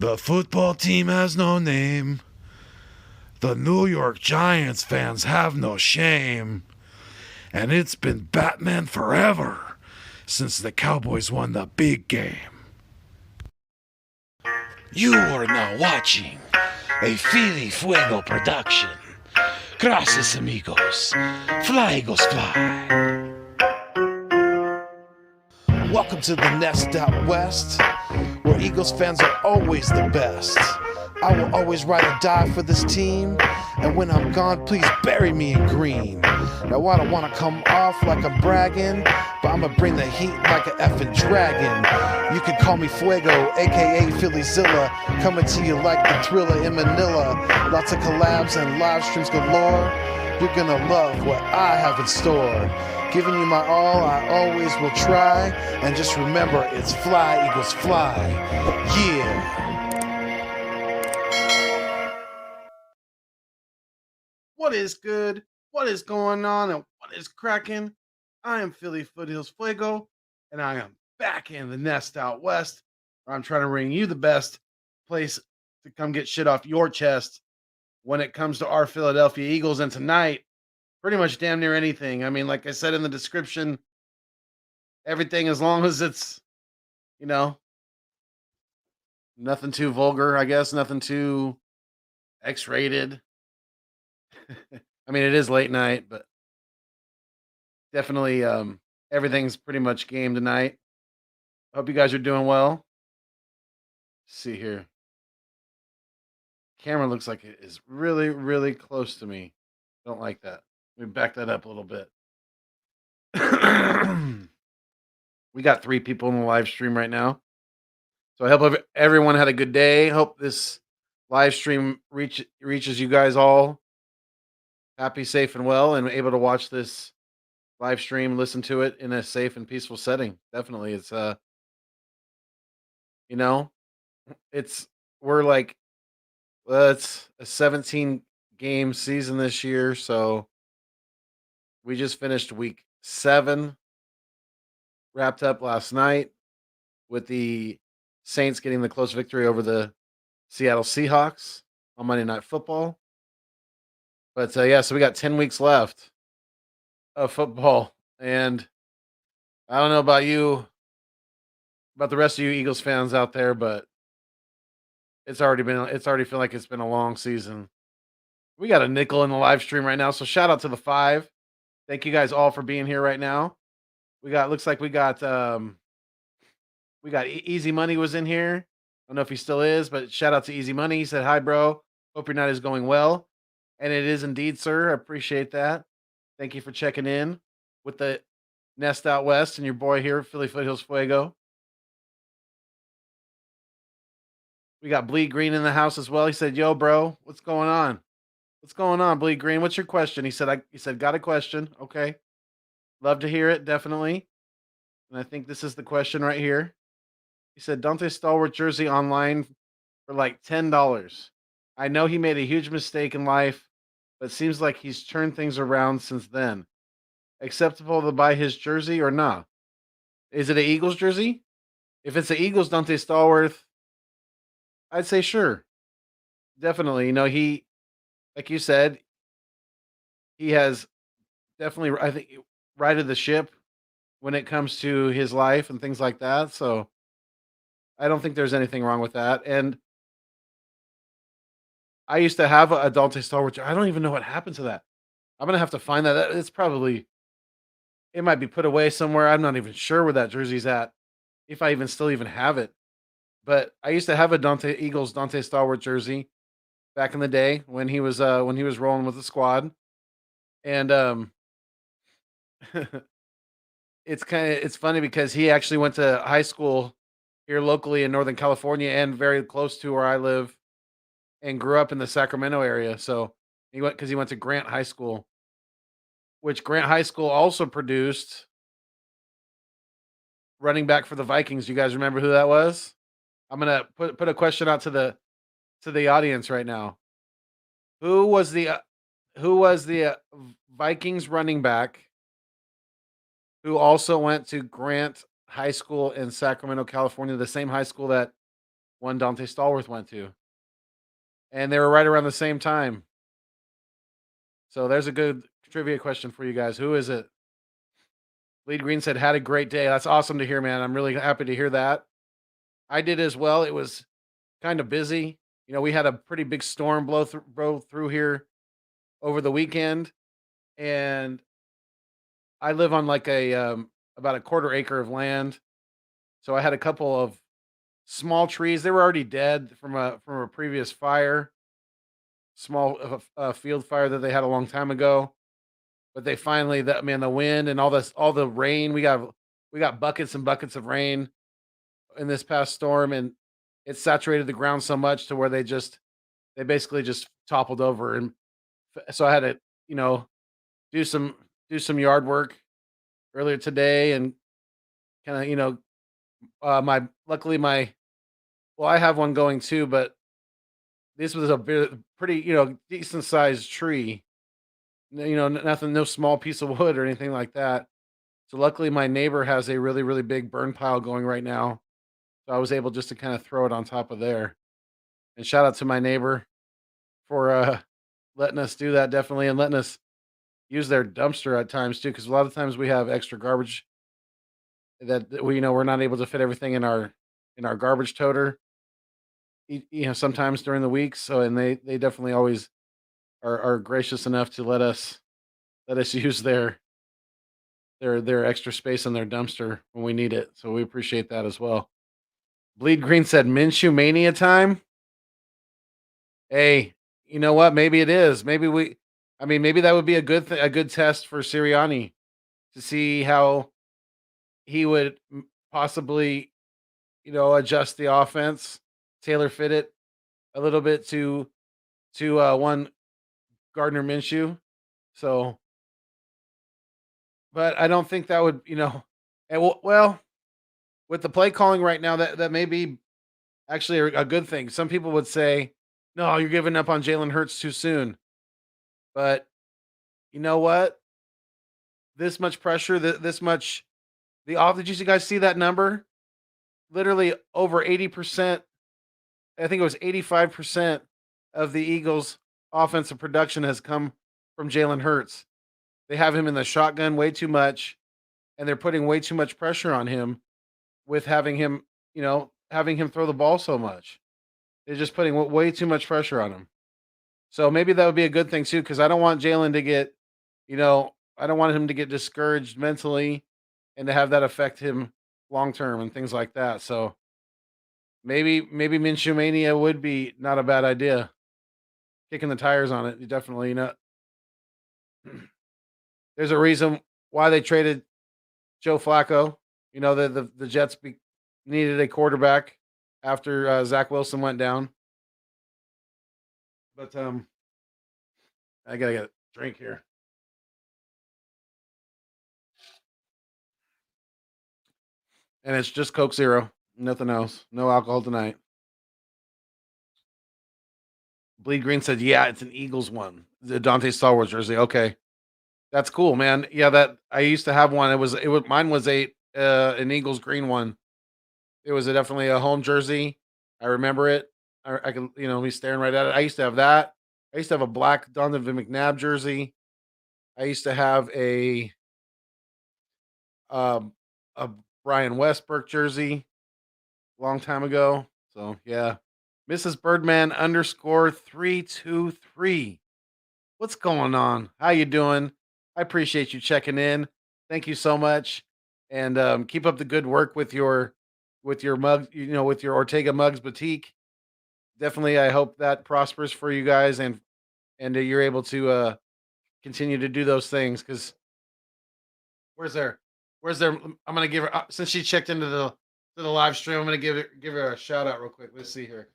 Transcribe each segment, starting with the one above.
The football team has no name. The New York Giants fans have no shame. And it's been Batman forever since the Cowboys won the big game. You are now watching a Philly Fuego production. Gracias, amigos. Fly, Eagles, fly. Welcome to the Nest Out West, where Eagles fans are always the best. I will always ride or die for this team, and when I'm gone, please bury me in green. Now I don't want to come off like I'm bragging, but I'ma bring the heat like an effing dragon. You can call me Fuego, aka Phillyzilla, coming to you like the Thriller in Manila. Lots of collabs and live streams galore. You're gonna love what I have in store. Giving you my all, I always will try. And just remember, it's fly, Eagles, fly. Yeah. What is good? What is going on? And what is cracking? I am Philly Foothills Fuego, and I am back in the Nest Out West, where I'm trying to bring you the best place to come get shit off your chest when it comes to our Philadelphia Eagles. And tonight, pretty much damn near anything. I mean, like I said in the description, everything as long as it's, you know, nothing too vulgar, I guess, nothing too X rated. I mean, it is late night, but definitely everything's pretty much game tonight. Hope you guys are doing well. Let's see here. Camera looks like it is really, really close to me. Don't like that. Let me back that up a little bit. We got 3 people in the live stream right now. So I hope everyone had a good day. Hope this live stream reaches you guys all happy, safe, and well, and able to watch this live stream, listen to it in a safe and peaceful setting. Definitely. It's you know, it's we're like it's a 17 game season this year, so we just finished week 7, wrapped up last night with the Saints getting the close victory over the Seattle Seahawks on Monday Night Football. But yeah, so we got 10 weeks left of football, and I don't know about you, about the rest of you Eagles fans out there, but it's already feel like it's been a long season. We got a nickel in the live stream right now, so shout out to the 5. Thank you guys all for being here right now. Looks like we got Easy Money was in here. I don't know if he still is, but shout out to Easy Money. He said, "Hi, bro. Hope your night is going well." And it is indeed, sir. I appreciate that. Thank you for checking in with the Nest Out West and your boy here, Philly Foothills Fuego. We got Bleed Green in the house as well. He said, "Yo, bro, what's going on? What's going on, Bleed Green? What's your question?" He said, "Got a question." Okay. Love to hear it, definitely. And I think this is the question right here. He said, Dante Stallworth jersey online for like $10. I know he made a huge mistake in life, but seems like he's turned things around since then. Acceptable to buy his jersey or not? Is it an Eagles jersey? If it's the Eagles Dante Stallworth, I'd say sure. Definitely. You know, he, like you said, he has definitely, I think, righted the ship when it comes to his life and things like that. So I don't think there's anything wrong with that. And I used to have a Dante Stallworth. I don't even know what happened to that. I'm gonna have to find that. It's probably it might be put away somewhere. I'm not even sure where that jersey's at, if I even still even have it. But I used to have a Dante Stallworth jersey back in the day when he was rolling with the squad. And it's funny because he actually went to high school here locally in Northern California and very close to where I live and grew up in the Sacramento area. So he went to Grant High School, which Grant High School also produced running back for the Vikings. You guys remember who that was? I'm gonna put a question out to the audience right now. Who was the Vikings running back who also went to Grant High School in Sacramento, California, the same high school that one Dante Stallworth went to, and they were right around the same time. So there's a good trivia question for you guys. Who is it? Bleed Green said, "Had a great day." That's awesome to hear, man. I'm really happy to hear that. I did as well. It was kind of busy. You know, we had a pretty big storm blow through here over the weekend, and I live on like a about a quarter acre of land, so I had a couple of small trees. They were already dead from a previous fire, small field fire that they had a long time ago. But they finally, that man, the wind and all the rain. We got buckets and buckets of rain in this past storm, and it saturated the ground so much to where they basically just toppled over. And so I had to, you know, do some do some yard work earlier today, and kind of, my luckily my well, I have one going too, but this was a pretty, decent sized tree. Nothing, no small piece of wood or anything like that. So luckily, my neighbor has a really, really big burn pile going right now. So I was able just to kind of throw it on top of there. And shout out to my neighbor for letting us do that, definitely, and letting us use their dumpster at times too, because a lot of times we have extra garbage that we're not able to fit everything in our garbage toter. Sometimes during the week. So, and they definitely always are gracious enough to let us use their extra space in their dumpster when we need it. So we appreciate that as well. Bleed Green said Minshew Mania time. Hey, you know what? Maybe it is. Maybe that would be a good test for Sirianni to see how he would possibly, adjust the offense, tailor fit it a little bit to one Gardner Minshew. So, but I don't think that would, well, with the play calling right now, that may be actually a good thing. Some people would say, "No, you're giving up on Jalen Hurts too soon." But you know what? This much pressure, this much the off. Did you guys see that number? Literally over 80%. I think it was 85% of the Eagles' offensive production has come from Jalen Hurts. They have him in the shotgun way too much, and they're putting way too much pressure on him with having him throw the ball so much. They're just putting way too much pressure on him. So maybe that would be a good thing too, because I don't want Jalen to get, I don't want him to get discouraged mentally and to have that affect him long term and things like that. So maybe Minshew Mania would be not a bad idea. Kicking the tires on it, you definitely, there's a reason why they traded Joe Flacco. The Jets needed a quarterback after Zach Wilson went down. But I gotta get a drink here, and it's just Coke Zero, nothing else, no alcohol tonight. Bleed Green said, "Yeah, it's an Eagles one, the Dante Star Wars jersey." Okay, that's cool, man. Yeah, that I used to have one. It was mine was an Eagles green one. It was definitely a home jersey. I remember it. I can, be staring right at it. I used to have that. I used to have a black Donovan McNabb jersey. I used to have um, a Brian Westbrook jersey long time ago. So yeah, Mrs. Birdman underscore 323. What's going on? How you doing? I appreciate you checking in. Thank you so much, and keep up the good work with your mug. With your Ortega Mugs Boutique. Definitely, I hope that prospers for you guys, and you're able to continue to do those things. Because where's their where's their? I'm gonna give her since she checked into the live stream. I'm gonna give her a shout out real quick. Let's see here.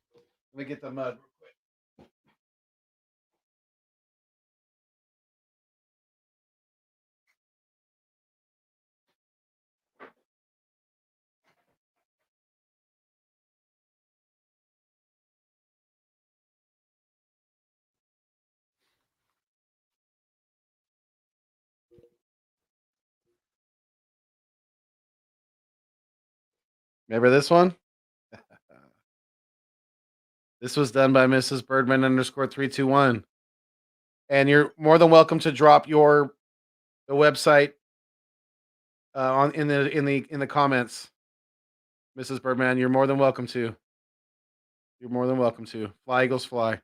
Let me get the mug. Remember this one? This was done by Mrs. Birdman _321. And you're more than welcome to drop the website on in the comments, Mrs. Birdman. You're more than welcome to. You're more than welcome to. Fly Eagles fly.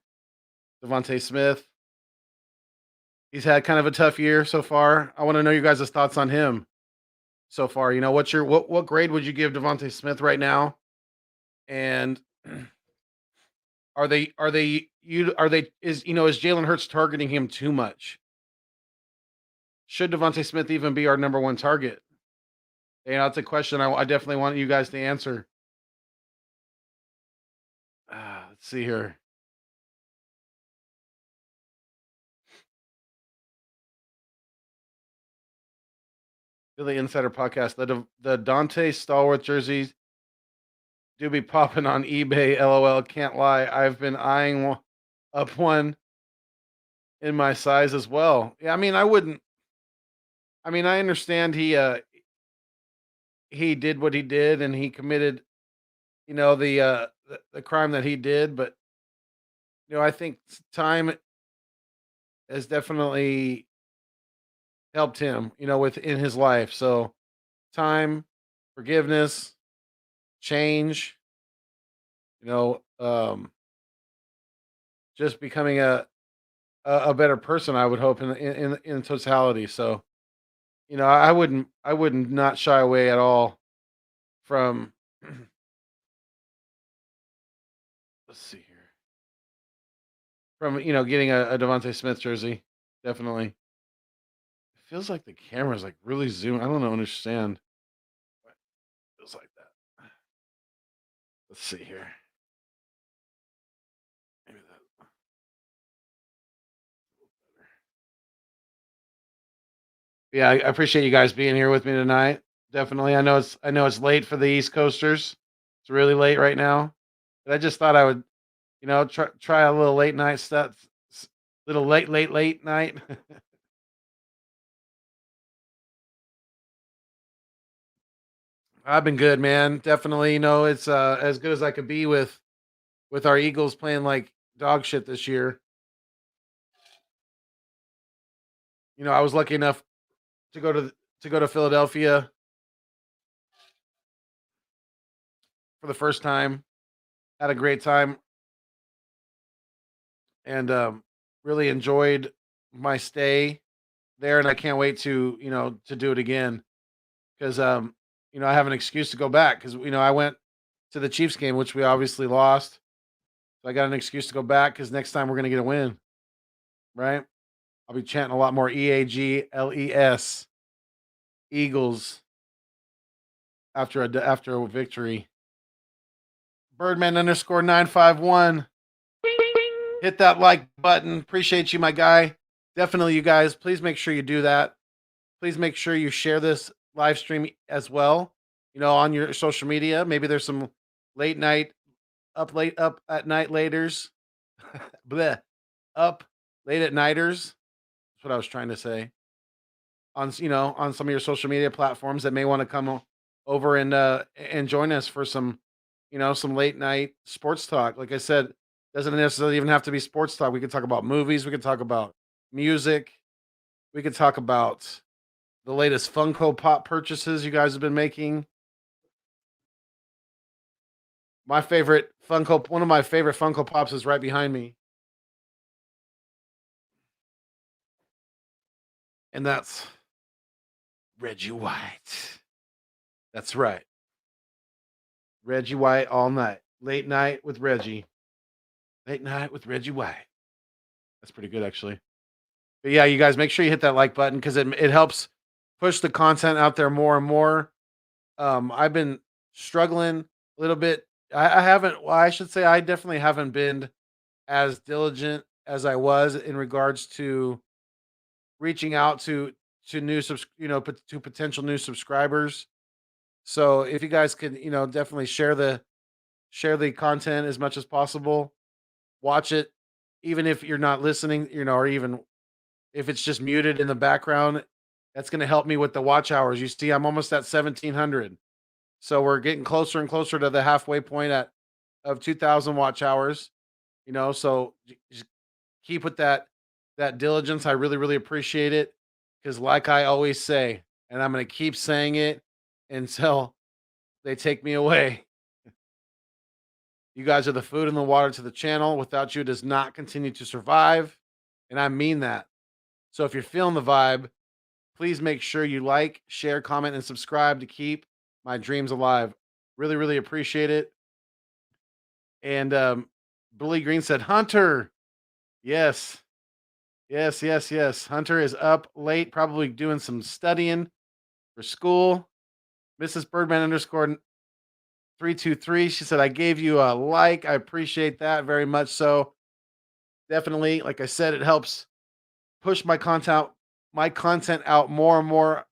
Devontae Smith. He's had kind of a tough year so far. I want to know you guys' thoughts on him so far. You know, what grade would you give Devontae Smith right now? And is Jalen Hurts targeting him too much? Should Devontae Smith even be our number one target? That's a question I definitely want you guys to answer. Let's see here. Philly Insider Podcast. The Dante Stallworth jerseys do be popping on eBay. LOL. Can't lie. I've been eyeing up one in my size as well. Yeah, I mean, I wouldn't. I mean, I understand he did what he did and he committed, the crime that he did, but I think time has definitely helped him, within his life. So time, forgiveness, change, just becoming a better person, I would hope in totality. So, I wouldn't not shy away at all from let's see here. From, getting a Devontae Smith jersey. Definitely. It feels like the camera's like really zoom. I don't understand. But it feels like that. Let's see here. Maybe that. Yeah, I appreciate you guys being here with me tonight. Definitely. I know it's late for the East Coasters. It's really late right now. But I just thought I would, try a little late night stuff. Little late night. I've been good, man. Definitely, it's as good as I could be with our Eagles playing like dog shit this year. I was lucky enough to go to Philadelphia for the first time. Had a great time and really enjoyed my stay there, and I can't wait to to do it again because I have an excuse to go back because I went to the Chiefs game, which we obviously lost. So I got an excuse to go back because next time we're gonna get a win, right? I'll be chanting a lot more EAGLES Eagles after a victory. Birdman _951. Hit that like button. Appreciate you, my guy. Definitely, you guys. Please make sure you do that. Please make sure you share this live stream as well. On your social media. Maybe there's some late night, up at night laters. Bleh. Up late at nighters. That's what I was trying to say. On some of your social media platforms that may want to come over and join us for some some late night sports talk. Like I said, doesn't necessarily even have to be sports talk. We could talk about movies. We could talk about music. We could talk about the latest Funko Pop purchases you guys have been making. One of my favorite Funko Pops is right behind me. And that's Reggie White. That's right. Reggie White all night. Late night with Reggie. Late night with Reggie White. That's pretty good, actually. But yeah, you guys make sure you hit that like button because it helps push the content out there more and more. I've been struggling a little bit. I haven't. Well, I should say I definitely haven't been as diligent as I was in regards to reaching out to to potential new subscribers. So if you guys could, definitely share the content as much as possible. Watch it, even if you're not listening, or even if it's just muted in the background. That's going to help me with the watch hours. You see, I'm almost at 1,700, so we're getting closer and closer to the halfway point of 2,000 watch hours. So just keep with that diligence. I really, really appreciate it. Because like I always say, and I'm gonna keep saying it until they take me away. You guys are the food and the water to the channel. Without you, it does not continue to survive. And I mean that. So if you're feeling the vibe, please make sure you like, share, comment, and subscribe to keep my dreams alive. Really, really appreciate it. And Billy Green said, Hunter. Yes. Yes, yes, yes. Hunter is up late, probably doing some studying for school. Mrs. Birdman underscore 323. She said, I gave you a like. I appreciate that very much. So definitely, like I said, it helps push my content out more and more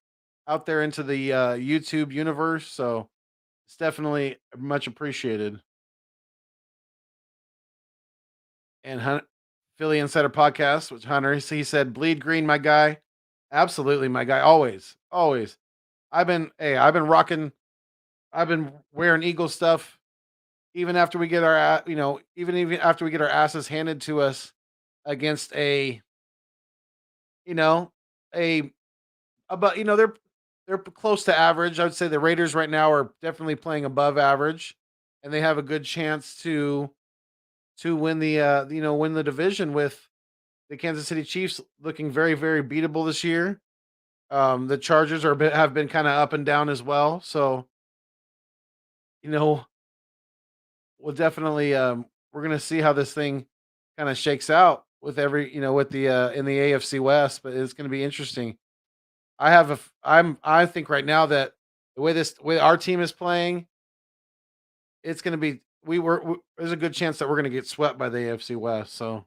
out there into the YouTube universe. So it's definitely much appreciated. And Philly Insider Podcast, which Hunter, he said, bleed green, my guy. Absolutely, my guy. Always, always. I've been rocking, I've been wearing Eagle stuff even after we get even after we get our asses handed to us against you know, a about they're close to average. I would say the Raiders right now are definitely playing above average, and they have a good chance to win win the division with the Kansas City Chiefs looking very, very beatable this year. The Chargers have been kind of up and down as well. So, you know, we'll definitely we're gonna see how this thing kind of shakes out with with the in the AFC West, but it's gonna be interesting. I think right now that the way our team is playing, it's gonna be there's a good chance that we're gonna get swept by the AFC West. So,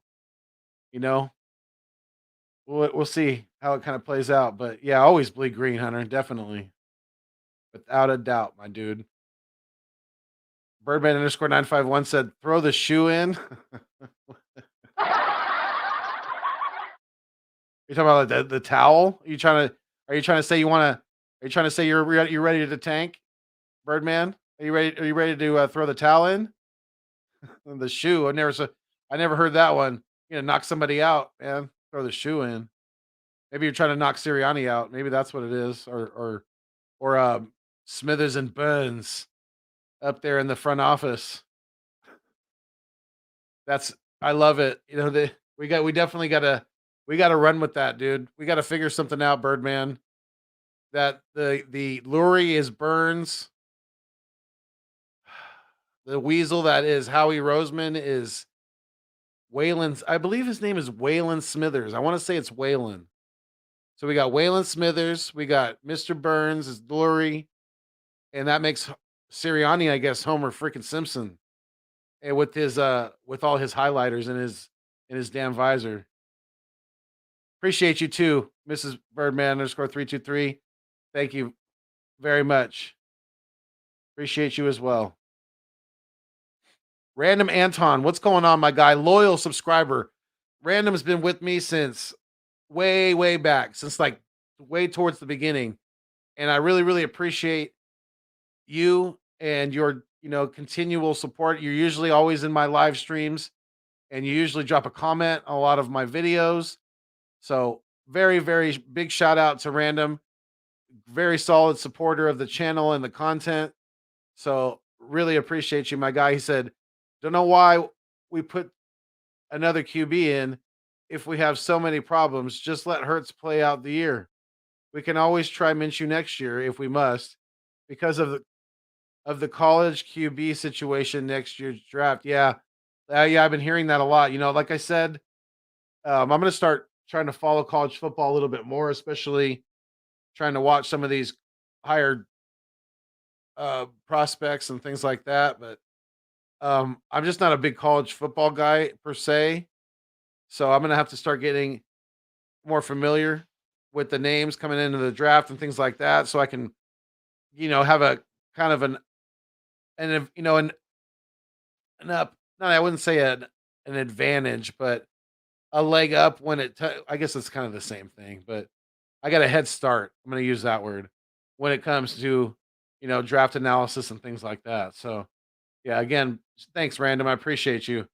you know, we'll see how it kind of plays out. But yeah, always bleed green, Hunter. Definitely. Without a doubt, my dude. Birdman underscore 951 said, throw the shoe in. You're talking about the towel? Are you trying to say are you trying to say you're ready to tank, Birdman? Are you ready to throw the towel in? The shoe. I never heard that one. Knock somebody out, man. Throw the shoe in. Maybe you're trying to knock Sirianni out. Maybe that's what it is. Or Smithers and Burns up there in the front office. I love it. We definitely gotta run with that, dude. We gotta figure something out, Birdman. That the Lurie is Burns. The weasel that is Howie Roseman is Waylon. I believe his name is Waylon Smithers. I want to say it's Waylon. So we got Waylon Smithers, we got Mr. Burns is Lurie, and that makes Sirianni, I guess, Homer freaking Simpson. And with all his highlighters in his damn visor. Appreciate you too, Mrs. Birdman underscore 323. Thank you very much. Appreciate you as well. Random Anton, what's going on, my guy? Loyal subscriber. Random's been with me since way, way back, since like way towards the beginning. And I really, really appreciate you and your, continual support. You're usually always in my live streams and you usually drop a comment on a lot of my videos. So very, very big shout out to Random. Very solid supporter of the channel and the content. So really appreciate you, my guy. He said, don't know why we put another QB in if we have so many problems. Just let Hurts play out the year. We can always try Minshew next year if we must, because of the college QB situation next year's draft. Yeah, yeah, I've been hearing that a lot. Like I said, I'm going to start trying to follow college football a little bit more, especially trying to watch some of these higher prospects and things like that. But I'm just not a big college football guy per se, so I'm going to have to start getting more familiar with the names coming into the draft and things like that, so I can, have a kind of an up. No, I wouldn't say an advantage, but a leg up when I guess it's kind of the same thing, but I got a head start. I'm going to use that word when it comes to, draft analysis and things like that. So, yeah, again, thanks, Random. I appreciate you.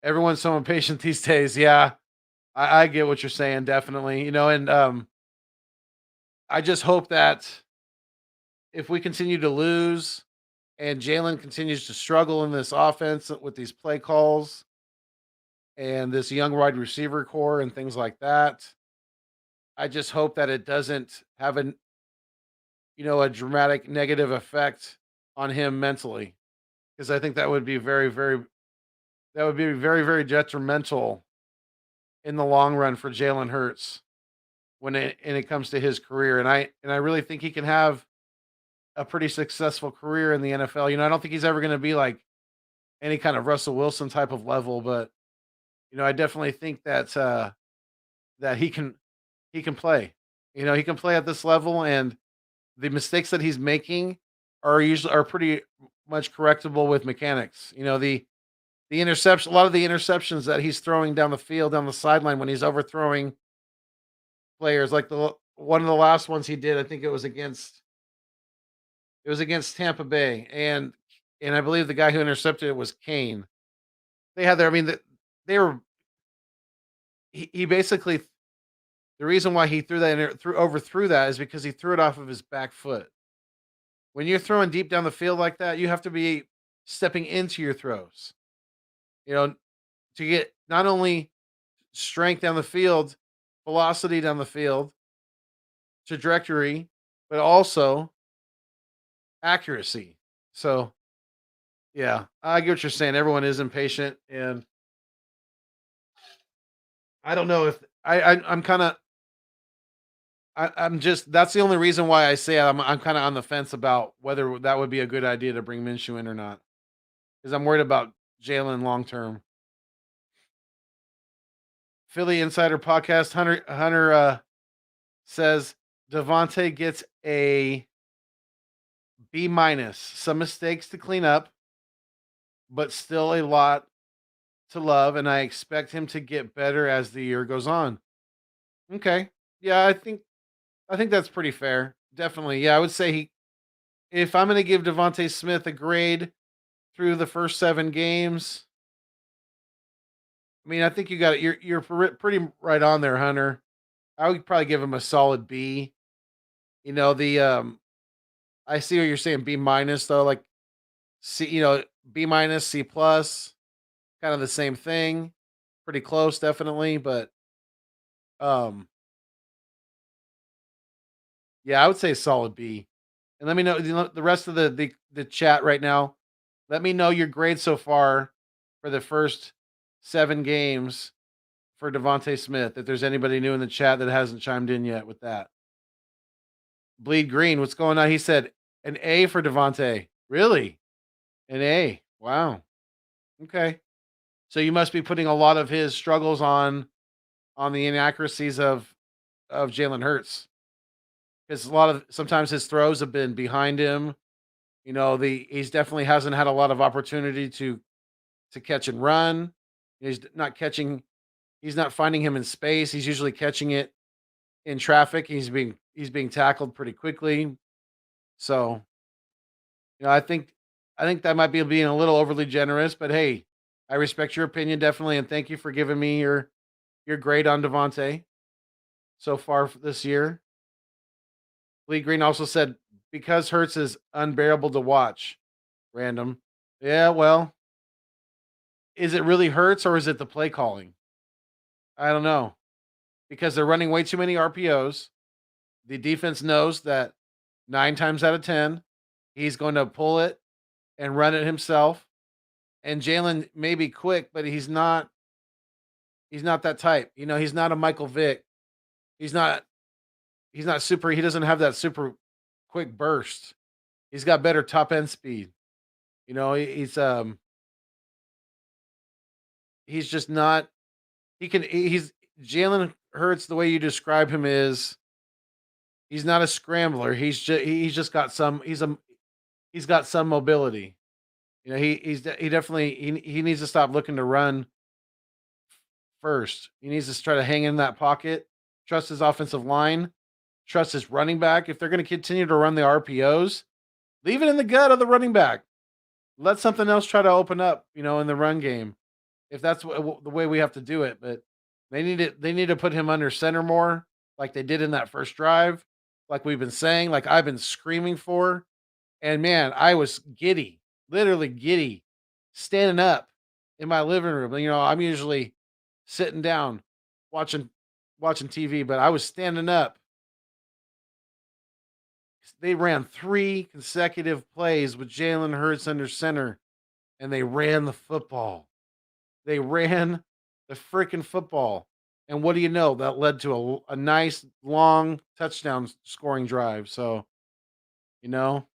Everyone's so impatient these days. Yeah, I get what you're saying, definitely. And I just hope that if we continue to lose and Jalen continues to struggle in this offense with these play calls and this young wide receiver core and things like that, I just hope that it doesn't have a dramatic negative effect on him mentally, because I think that would be very, very detrimental in the long run for Jalen Hurts when it comes to his career. And I really think he can have a pretty successful career in the NFL. I don't think he's ever going to be like any kind of Russell Wilson type of level, but I definitely think that he can play. He can play at this level, and the mistakes that he's making are pretty much correctable with mechanics. The interception, a lot of the interceptions that he's throwing down the field, down the sideline when he's overthrowing players, like the one of the last ones he did, I think it was against Tampa Bay, and I believe the guy who intercepted it was Kane. They had their, I mean, they were he basically, the reason why he overthrew that is because he threw it off of his back foot. When you're throwing deep down the field like that, you have to be stepping into your throws. You know, to get not only strength down the field, velocity down the field, trajectory, but also accuracy. So, yeah, I get what you're saying. Everyone is impatient, and I don't know if I'm kind of I'm just that's the only reason why I say I'm kind of on the fence about whether that would be a good idea to bring Minshew in or not, because I'm worried about Jalen long term. Philly Insider Podcast Hunter says Devontae gets a B minus. Some mistakes to clean up, but still a lot to love, and I expect him to get better as the year goes on. Okay, yeah, I think that's pretty fair. Definitely, yeah, I would say if I'm going to give Devontae Smith a grade through the first 7 games, I mean, I think you got it. You're pretty right on there, Hunter. I would probably give him a solid B. The I see what you're saying, B minus though, like C, B minus, C plus, kind of the same thing. Pretty close, definitely, but um, yeah, I would say solid B. And let me know the rest of the chat right now. Let me know your grade so far for the first 7 games for Devontae Smith. If there's anybody new in the chat that hasn't chimed in yet with that. Bleed Green, what's going on? He said an A for Devontae. Really? An A. Wow. Okay. So you must be putting a lot of his struggles on the inaccuracies of Jalen Hurts, because sometimes his throws have been behind him. He's definitely hasn't had a lot of opportunity to catch and run. He's not catching. He's not finding him in space. He's usually catching it in traffic. He's being tackled pretty quickly. So, I think that might be being a little overly generous, but hey, I respect your opinion definitely, and thank you for giving me your grade on Devontae so far this year. Lee Green also said because Hurts is unbearable to watch. Random. Yeah, well, is it really Hurts or is it the play calling? I don't know, because they're running way too many RPOs. The defense knows that 9 times out of 10, he's going to pull it and run it himself. And Jalen may be quick, but he's not. He's not that type. He's not a Michael Vick. He's not. He's not super. He doesn't have that super quick burst. He's got better top end speed. He's just not. He's Jalen Hurts. The way you describe him is he's not a scrambler. He's just got some. He's got some mobility. He definitely he needs to stop looking to run first. He needs to try to hang in that pocket, trust his offensive line, trust his running back. If they're going to continue to run the RPOs, leave it in the gut of the running back. Let something else try to open up, in the run game. if that's the way we have to do it. But they need to put him under center more, like they did in that first drive, like we've been saying, like I've been screaming for. And man, I was giddy, literally giddy, standing up in my living room. I'm usually sitting down watching watching TV, but I was standing up. They ran 3 consecutive plays with Jalen Hurts under center, and they ran the football. They ran the freaking football. And what do you know? That led to a nice long touchdown scoring drive. So, you know,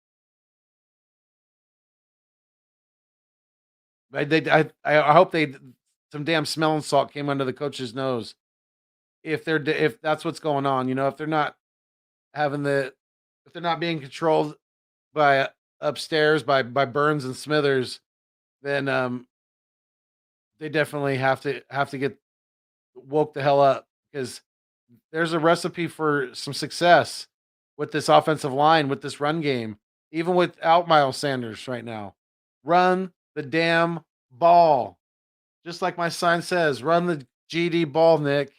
I hope some damn smelling salt came under the coach's nose. If that's what's going on, if they're not having if they're not being controlled by upstairs by Burns and Smithers, then they definitely have to get woke the hell up, because there's a recipe for some success with this offensive line, with this run game, even without Miles Sanders right now. Run the damn ball. Just like my sign says, run the GD ball, Nick.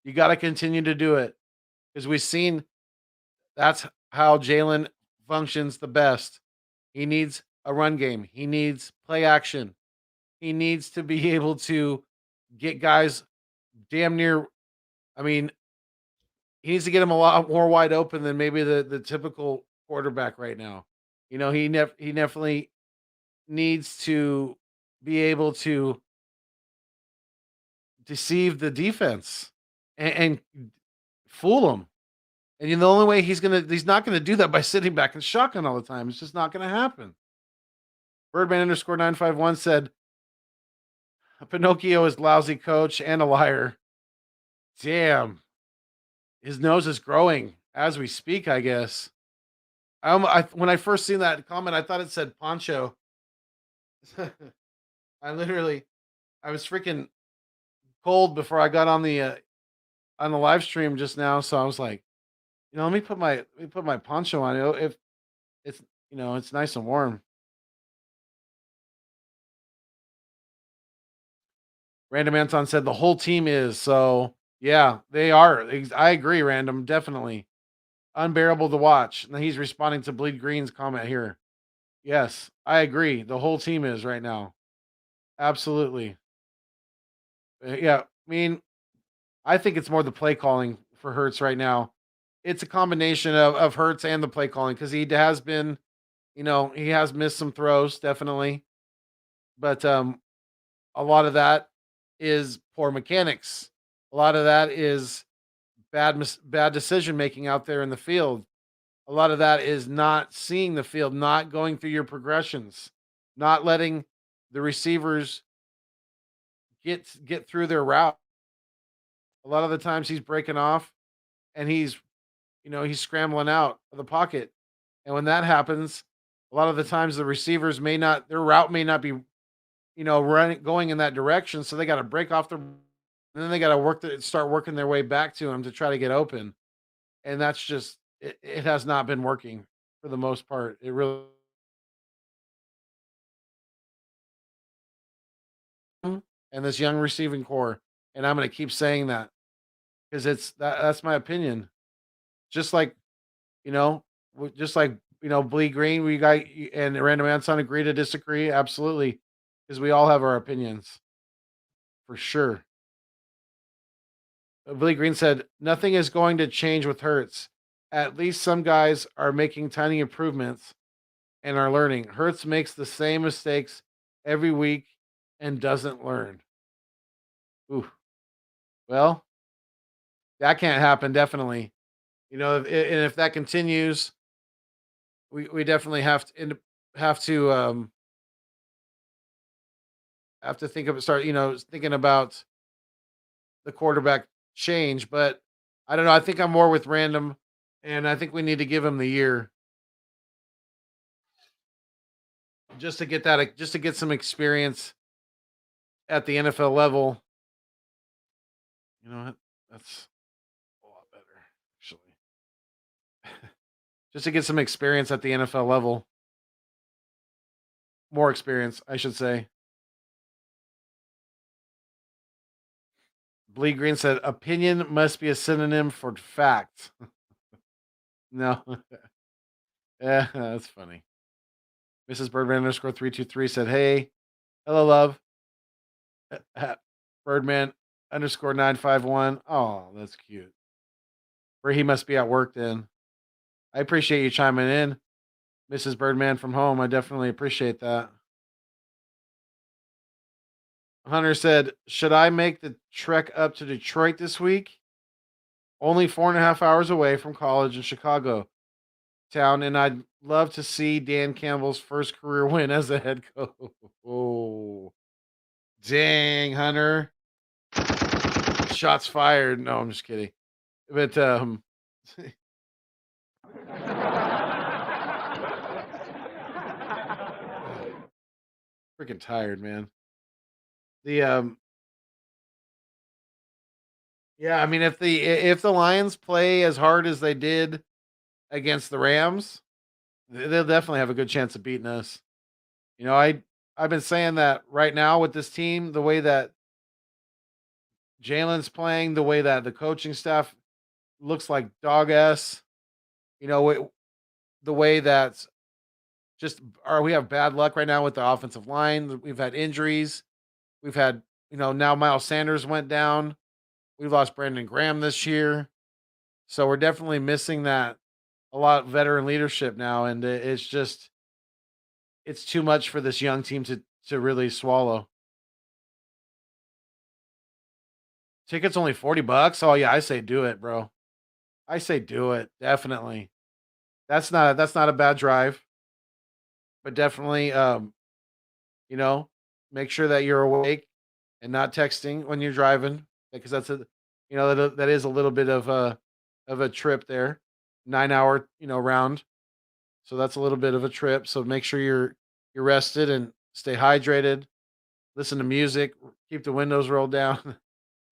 You got to continue to do it, because we've seen that's how Jalen functions the best. He needs a run game. He needs play action. He needs to be able to get guys damn near. I mean, he needs to get him a lot more wide open than maybe the typical quarterback right now. He definitely needs to be able to deceive the defense and fool them. And the only way he's not gonna do that by sitting back and shotgun all the time. It's just not gonna happen. Birdman underscore 951 said Pinocchio is lousy coach and a liar. Damn. His nose is growing as we speak, I guess. When I first seen that comment, I thought it said Poncho. I literally, I was freaking cold before I got on the live stream just now, so I was like, let me put my poncho on. If it's it's nice and warm. Random Anton said the whole team is, so yeah, they are. I agree, Random, definitely unbearable to watch. And he's responding to Bleed Green's comment here. Yes, I agree. The whole team is right now. Absolutely. Yeah, I mean, I think it's more the play calling for Hurts right now. It's a combination of Hurts and the play calling, because he has been, he has missed some throws, definitely. But a lot of that is poor mechanics. A lot of that is bad decision making out there in the field. A lot of that is not seeing the field, not going through your progressions, not letting the receivers get through their route. A lot of the times he's breaking off, and he's scrambling out of the pocket. And when that happens, a lot of the times the receivers their route may not be, running going in that direction. So they got to break off and then they got to start working their way back to him to try to get open. And that's just, it has not been working for the most part. It really, and this young receiving core. And I'm going to keep saying that, because that's my opinion. Just like, you know, just like, Bleed Green, we got, and Random Anson agree to disagree. Absolutely. Because we all have our opinions for sure. Bleed Green said, nothing is going to change with Hurts. At least some guys are making tiny improvements and are learning. Hurts makes the same mistakes every week and doesn't learn. Ooh. Well, that can't happen, definitely. And if that continues, we definitely have to have to start thinking about the quarterback change. But I don't know. I think I'm more with Random, and I think we need to give him the year just to get some experience at the NFL level. You know what? That's a lot better, actually. Just to get some experience at the NFL level. More experience, I should say. Bleed Green said, "Opinion must be a synonym for fact." No, yeah, that's funny. Mrs. Birdman underscore 323 said, "Hey, hello, love." Birdman underscore 951. Oh, that's cute. Where he must be at work then. I appreciate you chiming in, Mrs. Birdman from home. I definitely appreciate that. Hunter said, "Should I make the trek up to Detroit this week? Only 4.5 hours away from college in Chicago town, and I'd love to see Dan Campbell's first career win as a head coach." Oh, dang, Hunter. Shots fired. No, I'm just kidding. But freaking tired, man. The Yeah, I mean if the Lions play as hard as they did against the Rams, they'll definitely have a good chance of beating us. I've been saying that right now with this team, the way that Jalen's playing, the way that the coaching staff looks like dog s, the way that just or we have bad luck right now with the offensive line. We've had injuries. We've had, now Miles Sanders went down. We've lost Brandon Graham this year. So we're definitely missing that a lot of veteran leadership now. And it's too much for this young team to really swallow. Tickets only $40. Oh yeah, I say do it, bro. I say do it. Definitely. That's not a bad drive, but definitely you know, make sure that you're awake and not texting when you're driving because that is a little bit of a trip there. 9 hour, round. So that's a little bit of a trip. So make sure you're rested and stay hydrated. Listen to music, keep the windows rolled down.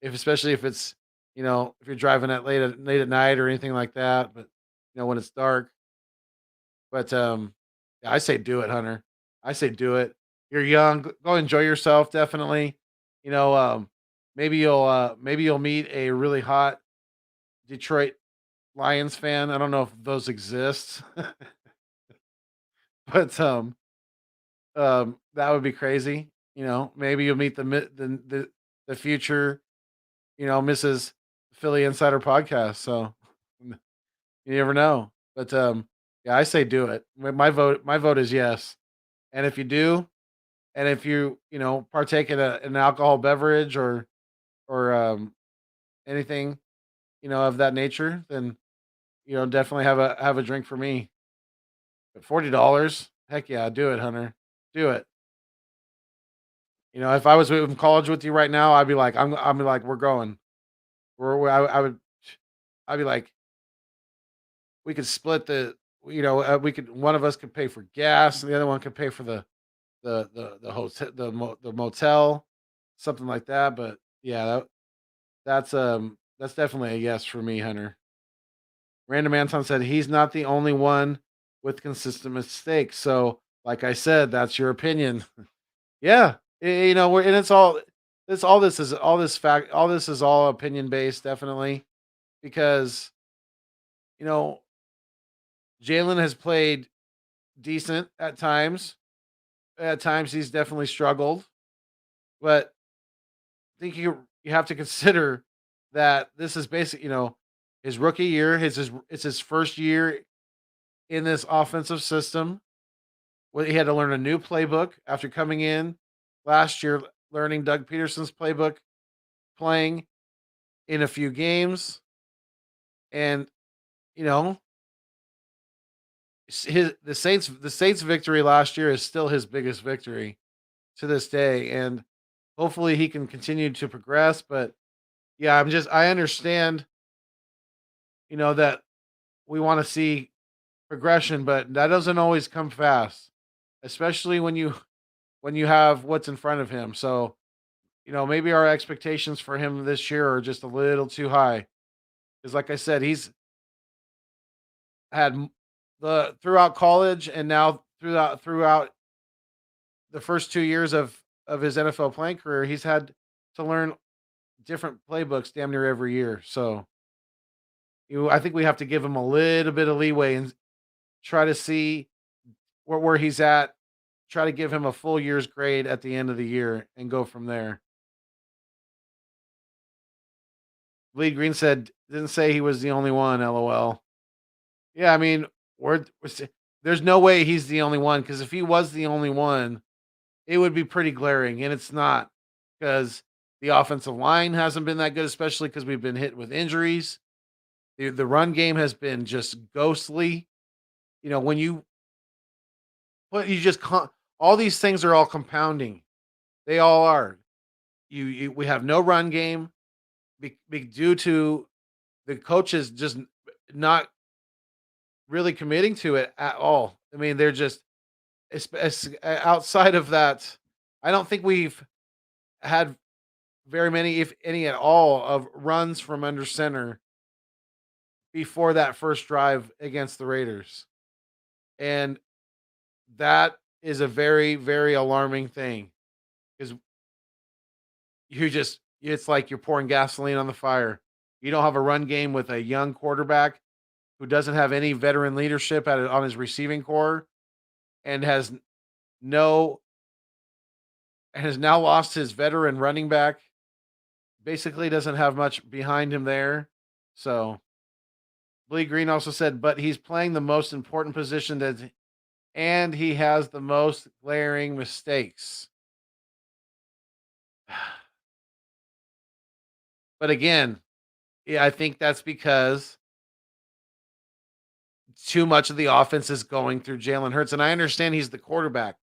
If especially if it's, if you're driving at late at night or anything like that, but when it's dark. But yeah, I say do it, Hunter. I say do it. You're young. Go enjoy yourself. Definitely. You know, um, maybe you'll meet a really hot Detroit Lions fan. I don't know if those exist, but that would be crazy. Maybe you'll meet the future, Mrs. Philly Insider Podcast. So you never know. But yeah, I say do it. My vote is yes. And if you do, and if you partake in an alcohol beverage or anything of that nature, then definitely have a drink for me. But $40, heck yeah, do it, Hunter, do it. If I was in college with you right now, I'd be like, we're going. I'd be like, we could split we could one of us could pay for gas and the other one could pay for the hotel, the motel, something like that. But yeah, that's definitely a yes for me, Hunter. Random Anton said he's not the only one with consistent mistakes. So, like I said, that's your opinion. Yeah, and all this is all opinion based, definitely, because you know Jalen has played decent at times. At times, he's definitely struggled, but I think you have to consider that this is basically his rookie year. It's his first year in this offensive system. Well, he had to learn a new playbook after coming in last year, learning Doug Peterson's playbook, playing in a few games, and you know the Saints victory last year is still his biggest victory to this day, and hopefully he can continue to progress. But yeah, I understand that we want to see progression, but that doesn't always come fast, especially when you have what's in front of him. So, maybe our expectations for him this year are just a little too high. Because, like I said, he's had the throughout college and now throughout the first 2 years of his NFL playing career, he's had to learn different playbooks damn near every year. So I think we have to give him a little bit of leeway and try to see where he's at. Try to give him a full year's grade at the end of the year and go from there. Bleed Green said, didn't say he was the only one. LOL. Yeah, I mean, there's no way he's the only one because if he was the only one, it would be pretty glaring, and it's not because the offensive line hasn't been that good, especially because we've been hit with injuries. The run game has been just ghostly. When you put you just all these things are all compounding. They all are. We have no run game due to the coaches just not really committing to it at all. I mean, they're just outside of that. I don't think we've had very many, if any at all, of runs from under center before that first drive against the Raiders. And that is a very, very alarming thing because it's like you're pouring gasoline on the fire. You don't have a run game with a young quarterback who doesn't have any veteran leadership on his receiving core and has now lost his veteran running back. Basically doesn't have much behind him there. So Bleed Green also said, but he's playing the most important position and he has the most glaring mistakes. But again, yeah, I think that's because too much of the offense is going through Jalen Hurts. And I understand he's the quarterback,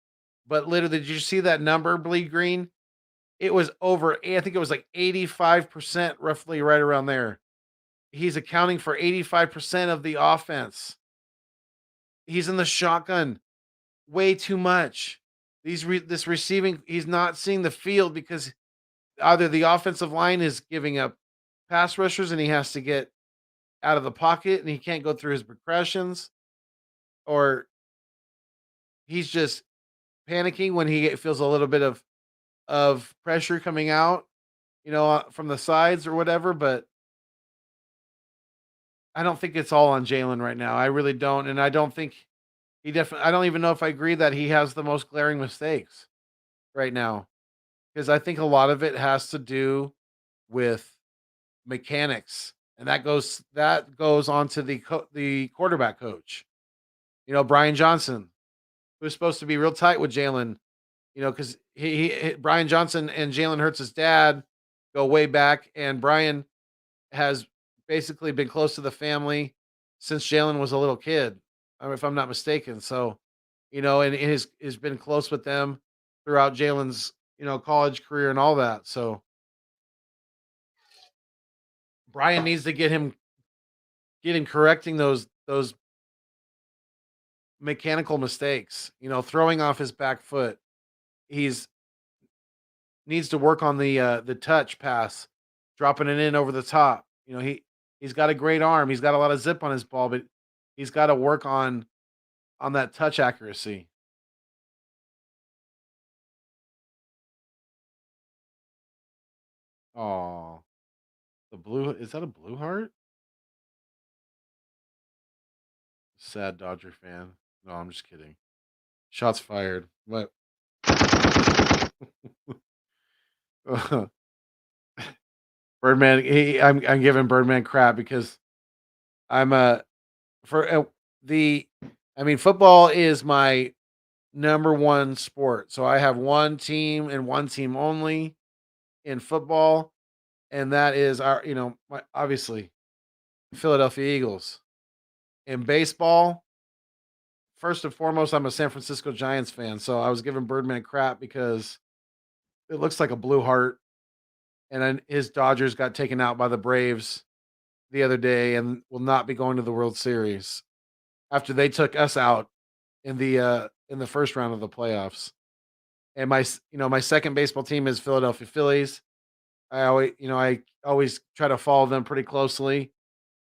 but literally, did you see that number, Bleed Green? It was I think it was like 85%, roughly right around there. He's accounting for 85% of the offense. He's in the shotgun way too much. This receiving, he's not seeing the field because either the offensive line is giving up pass rushers and he has to get out of the pocket and he can't go through his progressions, or he's just panicking when he feels a little bit of pressure coming out, from the sides or whatever. But I don't think it's all on Jalen right now. I really don't, and I don't think I don't even know if I agree that he has the most glaring mistakes right now, because I think a lot of it has to do with mechanics, and that goes on to the quarterback coach. Brian Johnson, who's supposed to be real tight with Jalen, because Brian Johnson and Jalen Hurts' dad go way back, and Brian has basically been close to the family since Jalen was a little kid, if I'm not mistaken. So, and has been close with them throughout Jalen's, college career and all that. So Brian needs to get him correcting those mechanical mistakes, throwing off his back foot. He's needs to work on the touch pass, dropping it in over the top. He's got a great arm. He's got a lot of zip on his ball, but he's got to work on that touch accuracy. Oh, is that a blue heart? Sad Dodger fan. No, I'm just kidding. Shots fired. What? Birdman, I'm giving Birdman crap because I'm football is my number one sport. So I have one team and one team only in football, and that is obviously Philadelphia Eagles. In baseball, first and foremost, I'm a San Francisco Giants fan. So I was giving Birdman crap because it looks like a blue heart. And then his Dodgers got taken out by the Braves the other day and will not be going to the World Series after they took us out in the first round of the playoffs. And my second baseball team is Philadelphia Phillies. I always try to follow them pretty closely,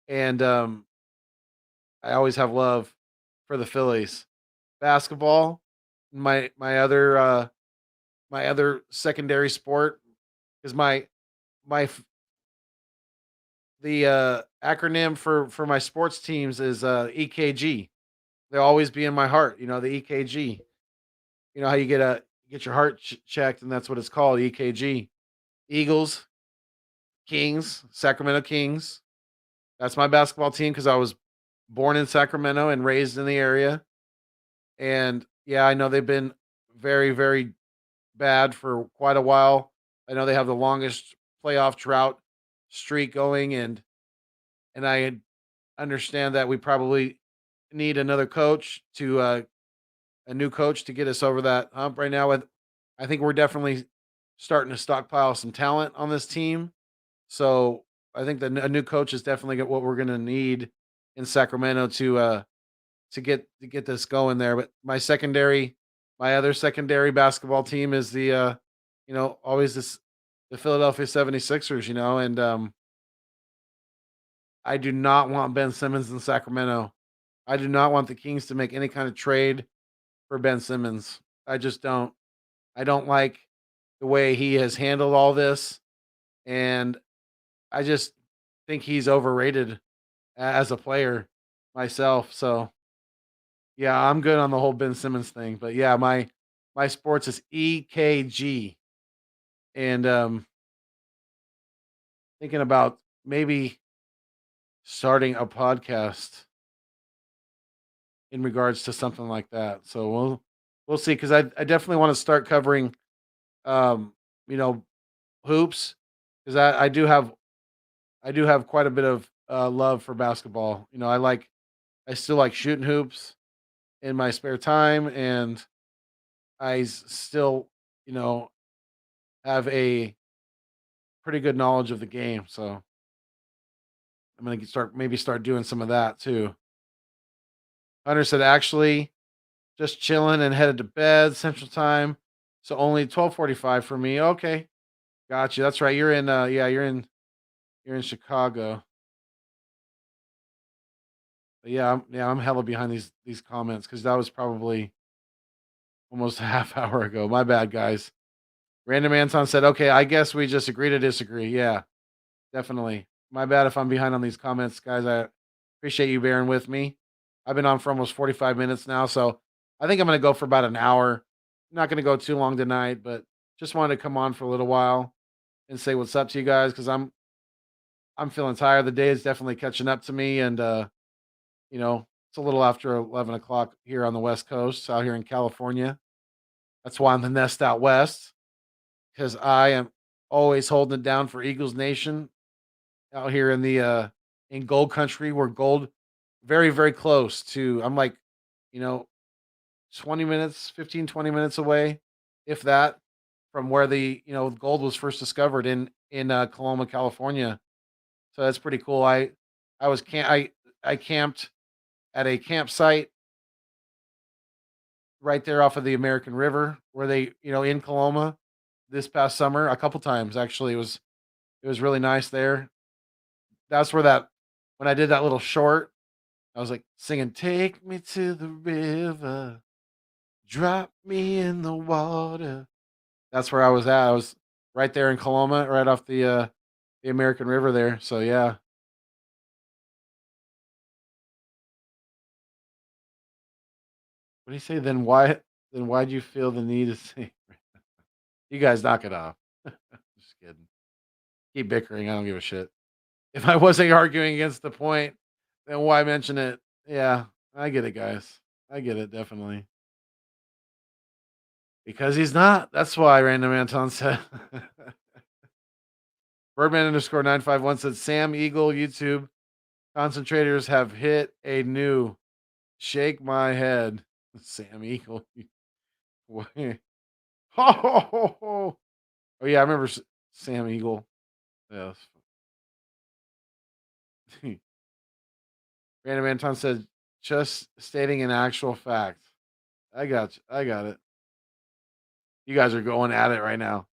and I always have love for the Phillies. Basketball, my other secondary sport, is my my the acronym for my sports teams is EKG. They'll always be in my heart. The EKG. You know how you get your heart checked, and that's what it's called, EKG. Eagles, Kings, Sacramento Kings. That's my basketball team because I was born in Sacramento and raised in the area. And yeah, I know they've been very, very bad for quite a while. I know they have the longest playoff drought streak going, and I understand that we probably need another coach to a new coach to get us over that hump right now. I think we're definitely starting to stockpile some talent on this team. So I think that a new coach is definitely what we're going to need in Sacramento to get this going there. But my other secondary basketball team is always the Philadelphia 76ers, and I do not want Ben Simmons in Sacramento. I do not want the Kings to make any kind of trade for Ben Simmons. I just don't. I don't like the way he has handled all this, and I just think he's overrated as a player myself. So yeah, I'm good on the whole Ben Simmons thing. But yeah, my sports is EKG, and thinking about maybe starting a podcast in regards to something like that. So we'll see because I definitely want to start covering um you know hoops because I do have quite a bit of love for basketball. I still like shooting hoops in my spare time, and still you know have a pretty good knowledge of the game. So I'm gonna start doing some of that too. Hunter said actually just chilling and headed to bed Central Time, so only 12:45 for me. Okay, got you. That's right. You're in. Yeah, you're in Chicago. But yeah, I'm hella behind these comments because that was probably almost a half hour ago. My bad, guys. Random Anton said, "Okay, I guess we just agree to disagree." Yeah, definitely. My bad if I'm behind on these comments, guys. I appreciate you bearing with me. I've been on for almost 45 minutes now, so I think I'm gonna go for about an hour. Not gonna go too long tonight, but just wanted to come on for a little while and say what's up to you guys because I'm feeling tired. The day is definitely catching up to me, and it's a little after 11 o'clock here on the West Coast, out here in California. That's why I'm the nest out west because I am always holding it down for Eagles Nation out here in gold country. We're gold very, very close to. I'm like, you know, 20 minutes, 15, 20 minutes away, if that, from where the gold was first discovered in Coloma, California. So that's pretty cool. I was I camped at a campsite right there off of the American River where in Coloma this past summer a couple times actually. It was really nice there. That's where that when I did that little short, I was like singing "Take me to the river, drop me in the water." That's where I was at. I was right there in Coloma, right off the American River there. So yeah. What do you say? Then why'd you feel the need to say you guys knock it off? Just kidding. Keep bickering. I don't give a shit. If I wasn't arguing against the point, then why mention it? Yeah, I get it, guys. I get it, definitely. Because he's not. That's why Random Anton said. Birdman underscore 951 said Sam Eagle YouTube concentrators have hit a new shake my head. Sam Eagle. Wait. Oh yeah, I remember Sam Eagle. Yes. Random Anton said just stating an actual fact. I got you. I got it. You guys are going at it right now.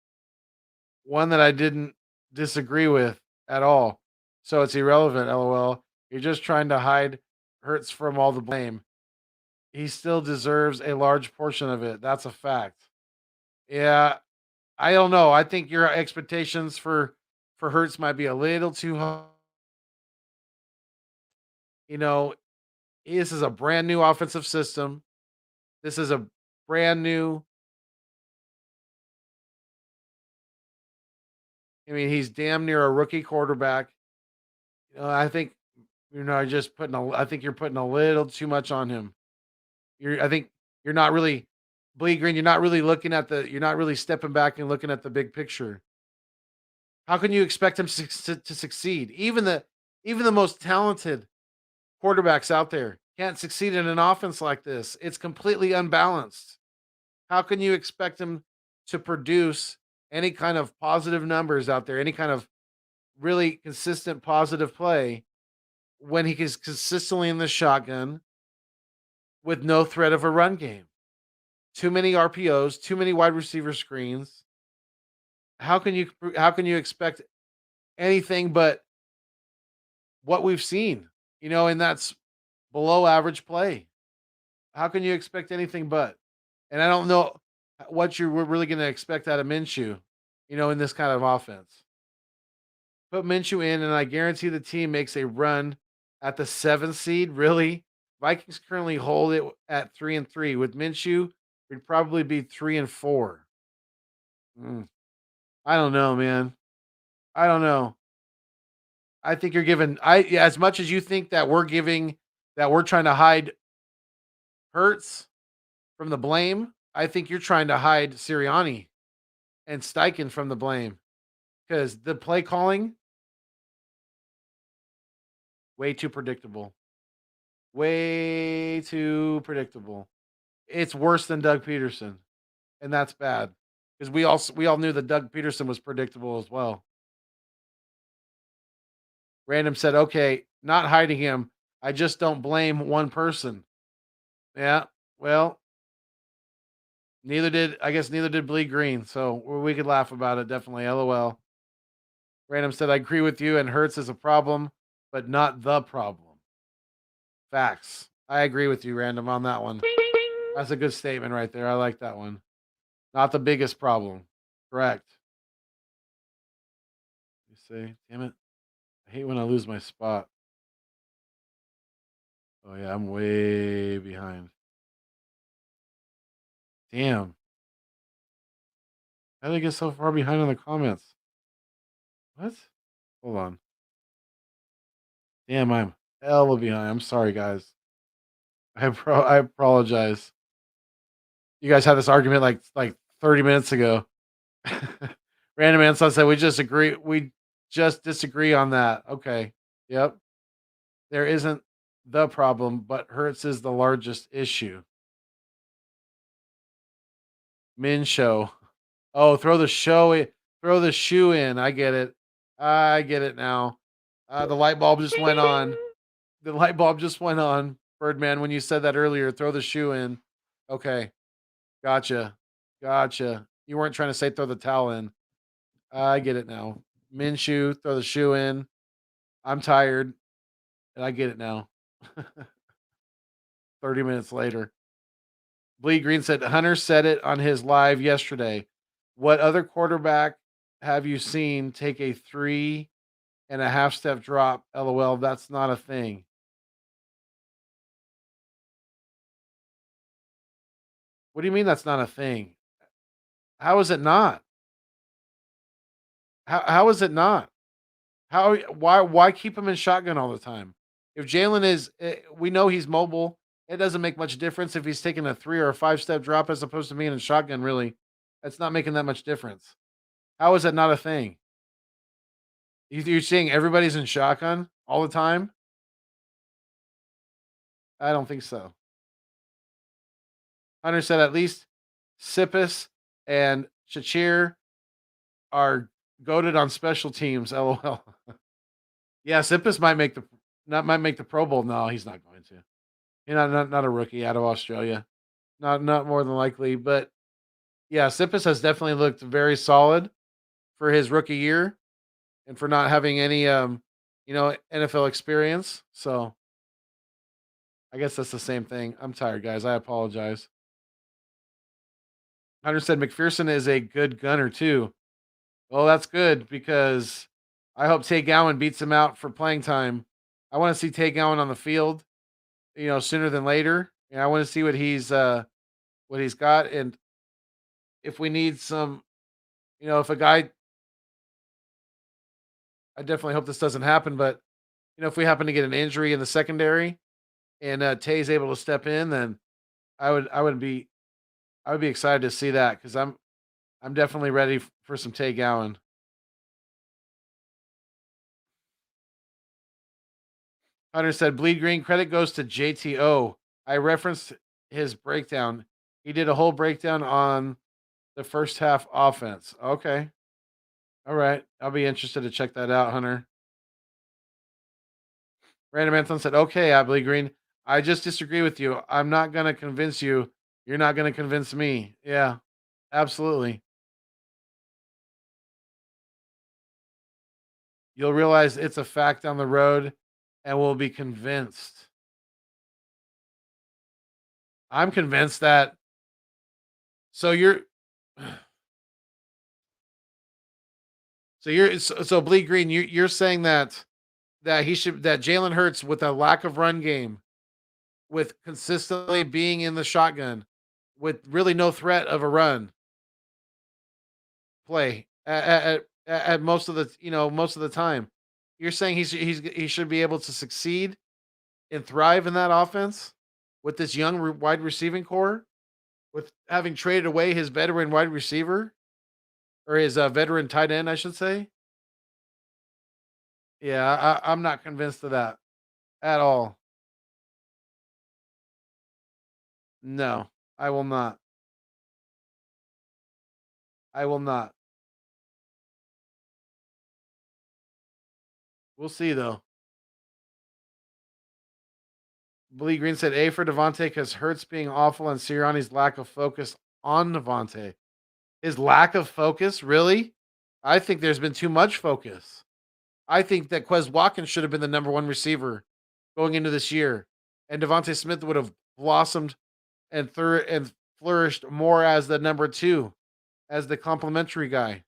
One that I didn't disagree with at all. So it's irrelevant, lol. You're just trying to hide Hurts from all the blame. He still deserves a large portion of it. That's a fact. Yeah, I don't know. I think your expectations for for Hurts might be a little too high. You know, this is a brand new offensive system. This is a brand new. I mean, he's damn near a rookie quarterback. I think just putting a. I think you're putting a little too much on him. I think you're not really Bleed Green. You're not really looking at the. You're not really stepping back and looking at the big picture. How can you expect him to succeed? Even the most talented quarterbacks out there can't succeed in an offense like this. It's completely unbalanced. How can you expect him to produce any kind of positive numbers out there, any kind of really consistent positive play when he is consistently in the shotgun with no threat of a run game? Too many RPOs, too many wide receiver screens. How can you expect anything but what we've seen? And that's below average play. How can you expect anything but? And I don't know what you're really going to expect out of Minshew, in this kind of offense. Put Minshew in, and I guarantee the team makes a run at the 7th seed. Really, Vikings currently hold it at 3-3. With Minshew, we'd probably be 3-4. I don't know, man. I don't know. I think you're giving as much as you think that we're trying to hide Hurts from the blame. I think you're trying to hide Sirianni and Steichen from the blame because the play calling way too predictable. Way too predictable. It's worse than Doug Peterson, and that's bad because we all knew that Doug Peterson was predictable as well. Random said, "Okay, not hiding him. I just don't blame one person." Yeah, well, neither did Bleed Green, so we could laugh about it, definitely, LOL. Random said, "I agree with you, and Hurts is a problem, but not the problem." Facts. I agree with you, Random, on that one. That's a good statement right there. I like that one. Not the biggest problem. Correct. You say, damn it. I hate when I lose my spot. Oh, yeah, I'm way behind. Damn. How did I get so far behind on the comments? What? Hold on. Damn, I'm hella behind. I'm sorry, guys. I apologize. You guys had this argument like 30 minutes ago. Random Anson said we just disagree on that. Okay. Yep. There isn't the problem, but Hurts is the largest issue. Min show. Oh, throw the shoe in. I get it. I get it now. The light bulb just went on. The light bulb just went on. Birdman, when you said that earlier, throw the shoe in. Okay. Gotcha. Gotcha. You weren't trying to say throw the towel in. I get it now. Minshew, throw the shoe in. I'm tired, and I get it now. 30 minutes later. Bleed Green said Hunter said it on his live yesterday. What other quarterback have you seen take a 3.5 step drop? LOL, that's not a thing. What do you mean that's not a thing? How is it not? How is it not? Why keep him in shotgun all the time? If Jalen is, we know he's mobile. It doesn't make much difference if he's taking a 3 or a 5 step drop as opposed to being in shotgun. Really, that's not making that much difference. How is that not a thing? You're saying everybody's in shotgun all the time? I don't think so. Hunter said at least Sippis and Shachir are goaded on special teams. LOL. Yeah, Sippis might make the Pro Bowl. No, he's not going to. Not a rookie out of Australia. Not more than likely. But yeah, Sippis has definitely looked very solid for his rookie year and for not having any NFL experience. So I guess that's the same thing. I'm tired, guys. I apologize. Hunter said McPherson is a good gunner too. Well, that's good because I hope Tay Gowan beats him out for playing time. I want to see Tay Gowan on the field, sooner than later. And I want to see what he's got. And if we need some, if a guy, I definitely hope this doesn't happen, but if we happen to get an injury in the secondary and Tay's able to step in, then I would be excited to see that because I'm definitely ready for some Tay Gowan. Hunter said, "Bleed Green credit goes to JTO. I referenced his breakdown. He did a whole breakdown on the first half offense." Okay, all right. I'll be interested to check that out, Hunter. Random Anthony said, "Okay, I Bleed Green. I just disagree with you. I'm not gonna convince you. You're not gonna convince me." Yeah, absolutely. You'll realize it's a fact down the road, and we'll be convinced. I'm convinced that. So you're so Bleed Green. You're saying that Jalen Hurts with a lack of run game, with consistently being in the shotgun, with really no threat of a run play at most of most of the time. You're saying he should be able to succeed and thrive in that offense with this young wide receiving core, with having traded away his veteran wide receiver or his veteran tight end, I should say. Yeah, I'm not convinced of that at all. No, I will not. I will not. We'll see though. Blee Green said A for Devontae because Hurts being awful and Sirianni's lack of focus on Devontae. His lack of focus, really? I think there's been too much focus. I think that Quez Watkins should have been the number one receiver going into this year, and Devontae Smith would have blossomed and flourished more as the number two, as the complimentary guy.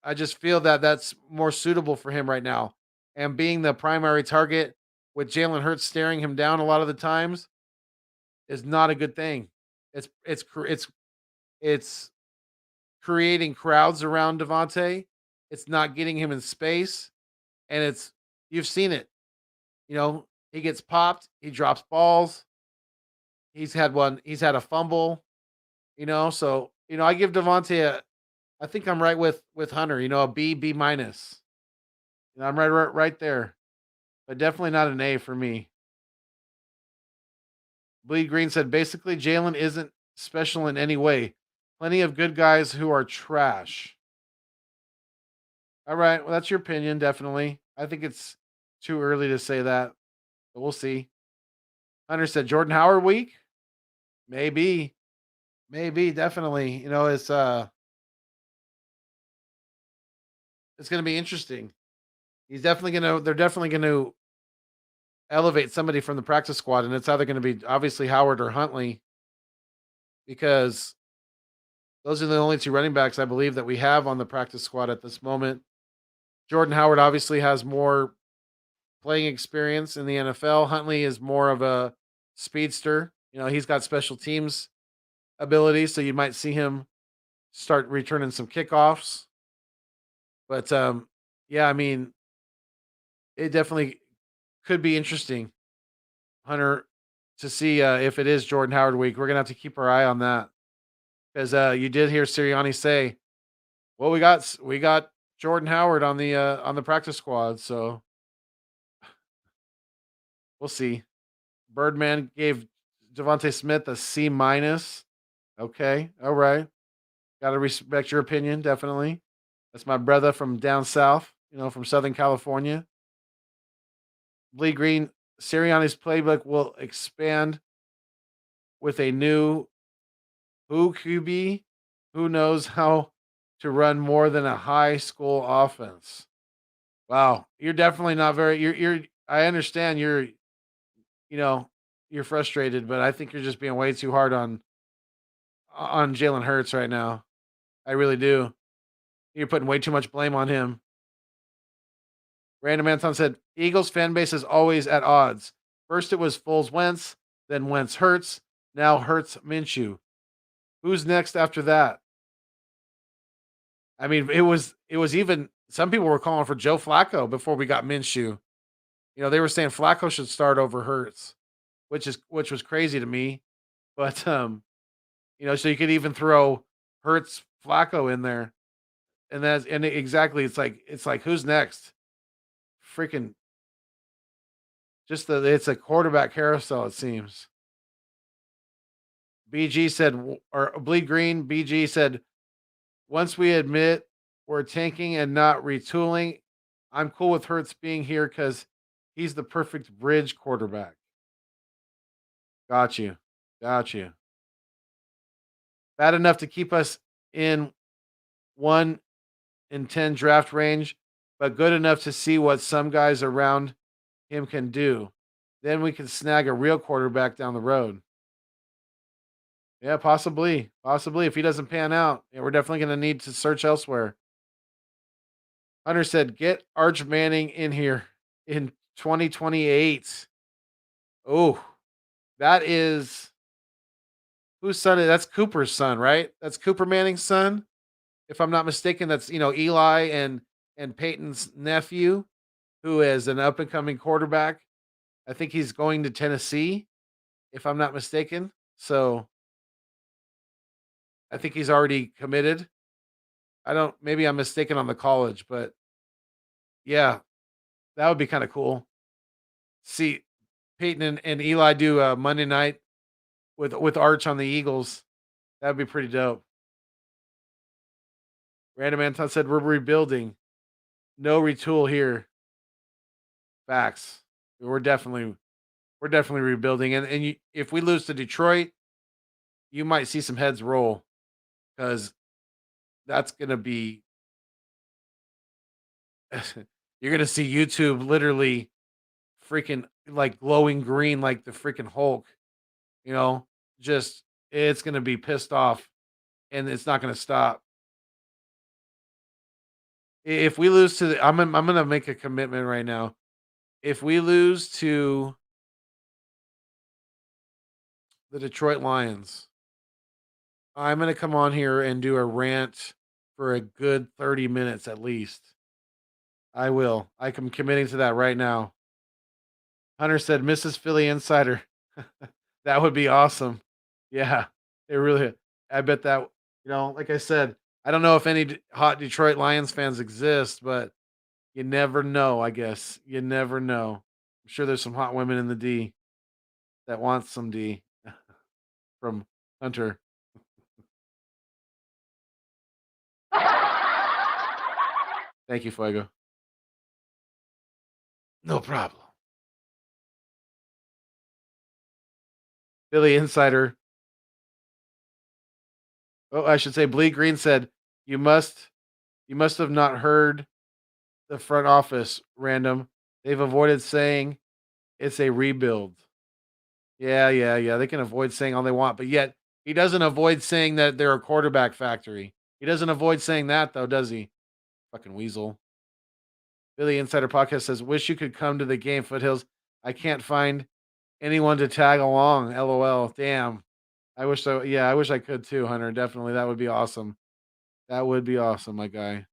I just feel that that's more suitable for him right now. And being the primary target with Jalen Hurts staring him down a lot of the times is not a good thing. It's creating crowds around Devontae. It's not getting him in space, and you've seen it. He gets popped, he drops balls. He's had a fumble. So I give Devontae I think I'm right with Hunter. A B minus. I'm right there, but definitely not an A for me. Bleed Green said basically Jalen isn't special in any way. Plenty of good guys who are trash. All right, well that's your opinion, definitely. I think it's too early to say that, but we'll see. Hunter said Jordan Howard week, maybe, definitely. It's going to be interesting. They're definitely going to elevate somebody from the practice squad, and it's either going to be obviously Howard or Huntley, because those are the only two running backs I believe that we have on the practice squad at this moment. Jordan Howard obviously has more playing experience in the NFL. Huntley is more of a speedster. He's got special teams ability, so you might see him start returning some kickoffs. But yeah, I mean, it definitely could be interesting, Hunter, to see if it is Jordan Howard week. We're gonna have to keep our eye on that, because you did hear Sirianni say, "Well, we got Jordan Howard on the practice squad," so we'll see. Birdman gave Devontae Smith a C minus. Okay, all right. Got to respect your opinion, definitely. That's my brother from down south, from Southern California. Bleed Green, Sirianni's playbook will expand with a new who QB who knows how to run more than a high school offense. Wow, you're definitely not very. You're. I understand you know you're frustrated, but I think you're just being way too hard on Jalen Hurts right now. I really do. You're putting way too much blame on him. Random Anton said, Eagles fan base is always at odds. First it was Foles Wentz, then Wentz Hurts, now Hurts Minshew. Who's next after that? I mean, it was even some people were calling for Joe Flacco before we got Minshew. You know, they were saying Flacco should start over Hurts, which was crazy to me. But you know, so you could even throw Hurts Flacco in there. Exactly it's like who's next? Freaking it's a quarterback carousel, it seems. BG said, or Bleed Green, BG said, once we admit we're tanking and not retooling, I'm cool with Hurts being here because he's the perfect bridge quarterback. Got you. Got you. Bad enough to keep us in 1 in 10 draft range, but good enough to see what some guys around him can do. Then we can snag a real quarterback down the road. Yeah, possibly. Possibly. If he doesn't pan out, yeah, we're definitely going to need to search elsewhere. Hunter said, get Arch Manning in here in 2028. Oh, that is whose son is that's Cooper's son, right? That's Cooper Manning's son. If I'm not mistaken, that's Eli and Peyton's nephew, who is an up and coming quarterback. I think he's going to Tennessee, if I'm not mistaken. So I think he's already committed. Maybe I'm mistaken on the college, but yeah, that would be kind of cool. See Peyton and Eli do a Monday night with Arch on the Eagles. That'd be pretty dope. Random Anton said we're rebuilding. No retool here. Facts. We're definitely rebuilding. And if we lose to Detroit, you might see some heads roll because that's gonna be you're gonna see YouTube literally freaking like glowing green like the freaking Hulk. You know, just it's gonna be pissed off and it's not gonna stop. If we lose to I'm gonna make a commitment right now. If we lose to the Detroit Lions, I'm gonna come on here and do a rant for a good 30 minutes at least. I will. I'm committing to that right now. Hunter said, Mrs. Philly Insider. That would be awesome. Yeah, it really. I bet that, like I said, I don't know if any hot Detroit Lions fans exist, but you never know, I guess. You never know. I'm sure there's some hot women in the D that want some D from Hunter. Thank you, Fuego. No problem. Philly Insider. Oh, I should say Bleed Green said, you must have not heard the front office, Random. They've avoided saying it's a rebuild. Yeah. They can avoid saying all they want, but yet he doesn't avoid saying that they're a quarterback factory. He doesn't avoid saying that, though, does he? Fucking weasel. Billy Insider Podcast says, wish you could come to the game, Foothills. I can't find anyone to tag along. LOL. Damn. I wish I could too, Hunter. Definitely. That would be awesome. That would be awesome, my guy.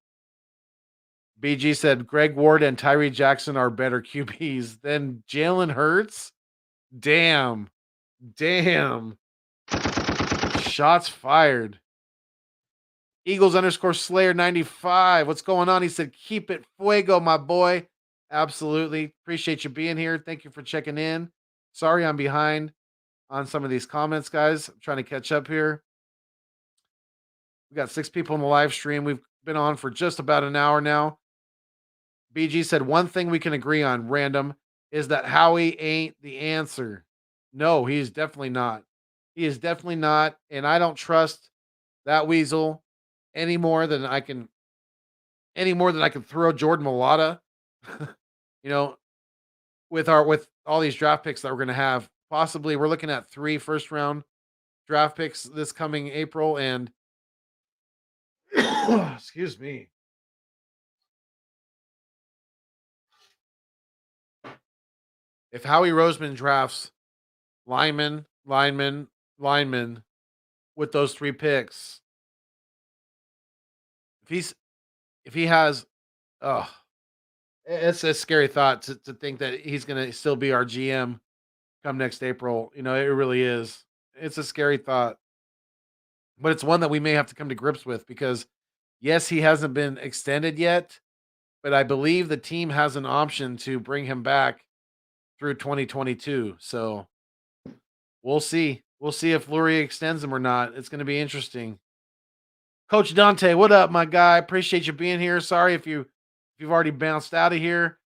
BG said Greg Ward and Tyree Jackson are better QBs than Jalen Hurts. Damn. Shots fired. Eagles _Slayer 95. What's going on? He said, keep it fuego, my boy. Absolutely. Appreciate you being here. Thank you for checking in. Sorry I'm behind on some of these comments, guys. I'm trying to catch up here. We got 6 people in the live stream. We've been on for just about an hour now. BG said, one thing we can agree on, Random, is that Howie ain't the answer. No, he's definitely not. He is definitely not. And I don't trust that weasel any more than I can throw Jordan Mailata. With all these draft picks that we're going to have. Possibly we're looking at 3 first round draft picks this coming April, and excuse me. If Howie Roseman drafts lineman, lineman, lineman with those 3 picks, if he's if he has oh, it's a scary thought to think that he's gonna still be our GM come next April. It really is. It's a scary thought, but it's one that we may have to come to grips with because, yes, he hasn't been extended yet, but I believe the team has an option to bring him back through 2022. So we'll see. We'll see if Lurie extends him or not. It's going to be interesting. Coach Dante, what up, my guy? Appreciate you being here. Sorry if you've already bounced out of here.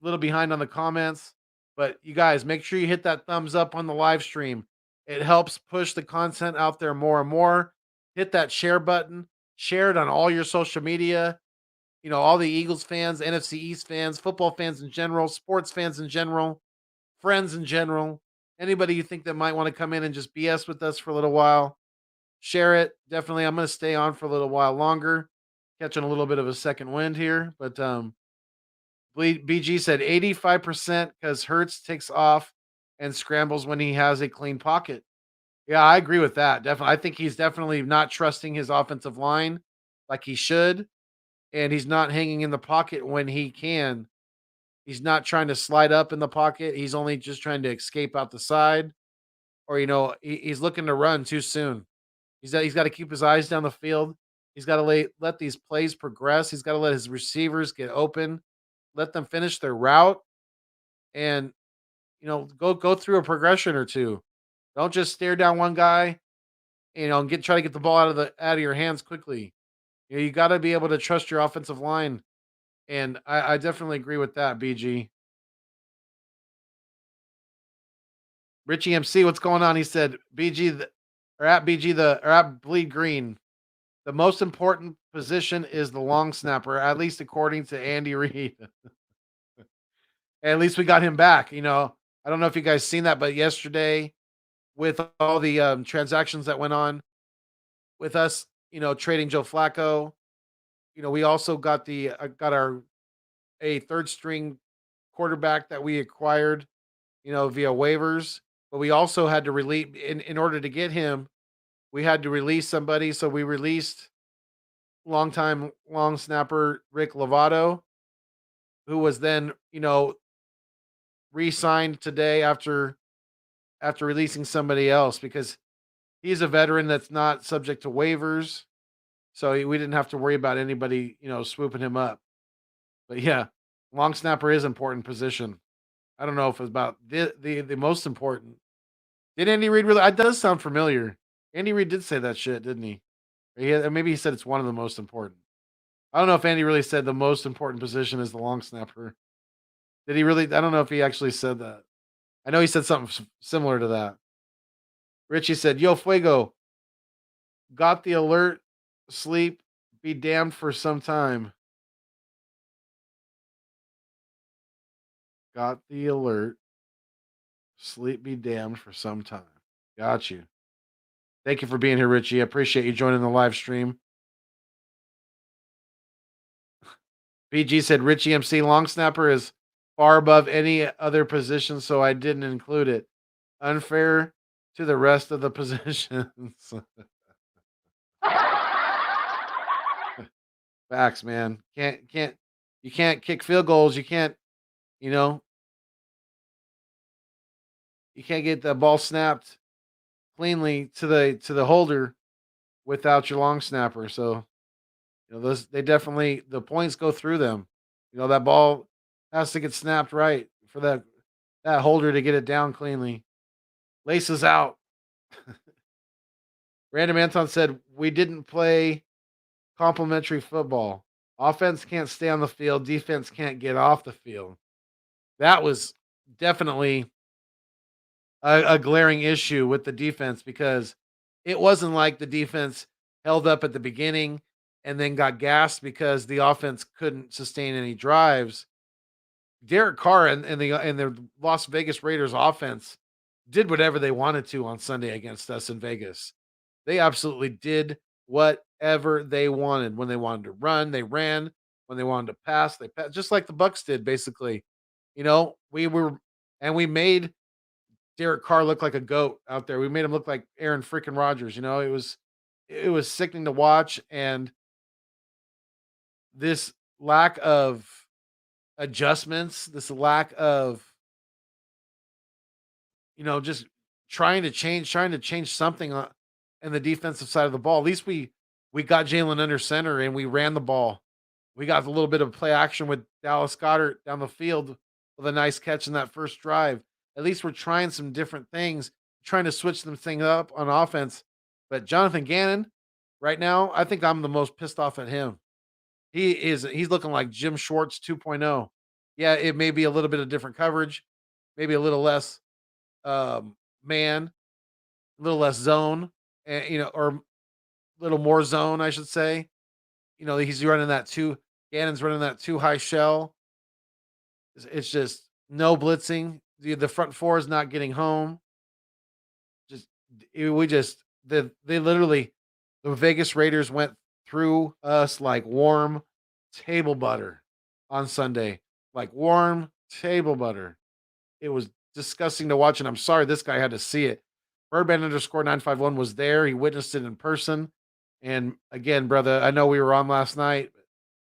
A little behind on the comments, but you guys make sure you hit that thumbs up on the live stream. It helps push the content out there more and more. Hit that share button. Share it on all your social media. All the Eagles fans, NFC East fans, football fans in general, sports fans in general, friends in general, anybody you think that might want to come in and just BS with us for a little while, share it. Definitely, I'm going to stay on for a little while longer, catching a little bit of a second wind here. But BG said 85% because Hurts takes off and scrambles when he has a clean pocket. Yeah, I agree with that. Definitely, I think he's definitely not trusting his offensive line like he should, and he's not hanging in the pocket when he can. He's not trying to slide up in the pocket. He's only just trying to escape out the side, or he's looking to run too soon. He's got to keep his eyes down the field. He's got to let these plays progress. He's got to let his receivers get open, let them finish their route, and go through a progression or two. Don't just stare down one guy, and try to get the ball out of your hands quickly. You got to be able to trust your offensive line, and I definitely agree with that, BG. Richie MC, what's going on? He said, BG, or at BG, or at Bleed Green, the most important position is the long snapper, at least according to Andy Reid. At least we got him back. I don't know if you guys seen that, but yesterday, with all the transactions that went on with us, trading Joe Flacco, we also got a third string quarterback that we acquired, via waivers. But we also had to release in order to get him, we had to release somebody. So we released longtime long snapper Rick Lovato, who was then, re-signed today after releasing somebody else because he's a veteran that's not subject to waivers. So we didn't have to worry about anybody, swooping him up. But yeah, long snapper is important position. I don't know if it's about the most important. Did Andy Reid really? It does sound familiar. Andy Reid did say that shit, didn't he? Maybe he said it's one of the most important. I don't know if Andy really said the most important position is the long snapper. Did he really? I don't know if he actually said that. I know he said something similar to that. Richie said, "Yo, Fuego, got the alert. Sleep. Be damned for some time. Got the alert. Sleep be damned for some time. Got you. Thank you for being here, Richie. I appreciate you joining the live stream." BG said Richie MC long snapper is far above any other position, so I didn't include it. Unfair to the rest of the positions. Facts, man. You can't kick field goals. You know, you can't get the ball snapped cleanly to the holder without your long snapper. So, those they definitely the points go through them. That ball has to get snapped right for that holder to get it down cleanly. Laces out. Random Anton said we didn't play complementary football. Offense can't stay on the field, defense can't get off the field. That was definitely a glaring issue with the defense because it wasn't like the defense held up at the beginning and then got gassed because the offense couldn't sustain any drives. Derek Carr and the Las Vegas Raiders offense did whatever they wanted to on Sunday against us in Vegas. They absolutely did whatever they wanted. When they wanted to run, they ran. When they wanted to pass, they passed, just like the Bucks did, basically. We were And we made Derek Carr look like a goat out there. We made him look like Aaron freaking Rodgers. It was sickening to watch, and this lack of adjustments, this lack of just trying to change something in the defensive side of the ball. At least we got Jalen under center and we ran the ball. We got a little bit of play action with Dallas Goddard down the field with a nice catch in that first drive. At least we're trying some different things, trying to switch them thing up on offense. But Jonathan Gannon, right now, I think I'm the most pissed off at him. He's looking like Jim Schwartz 2.0. Yeah, it may be a little bit of different coverage, maybe a little less man, a little less zone, or a little more zone, I should say. He's running that too. Gannon's running that too high shell. It's just no blitzing. The front four is not getting home. Just we just they literally the Vegas Raiders went through us like warm table butter on Sunday, like warm table butter. It was disgusting to watch, and I'm sorry this guy had to see it. Birdman underscore 951 was there. He witnessed it in person. And again, brother, I know we were on last night.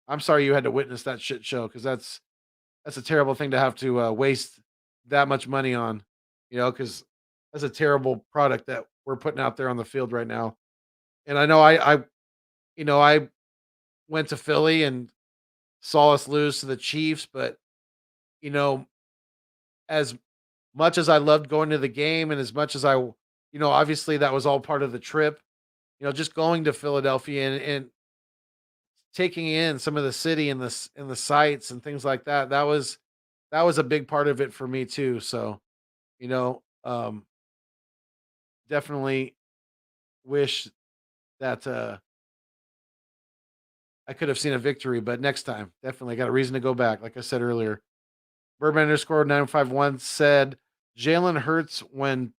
I'm sorry you had to witness that shit show because that's a terrible thing to have to waste that much money on, because that's a terrible product that we're putting out there on the field right now. And I know I went to Philly and saw us lose to the Chiefs, but you know, as much as I loved going to the game and as much as obviously that was all part of the trip, just going to Philadelphia and taking in some of the city and the sights and things like that. That was a big part of it for me too. So, you know, um, definitely wish that I could have seen a victory, but next time, definitely got a reason to go back. Like I said earlier, Birdman underscore 951 said Jalen Hurts when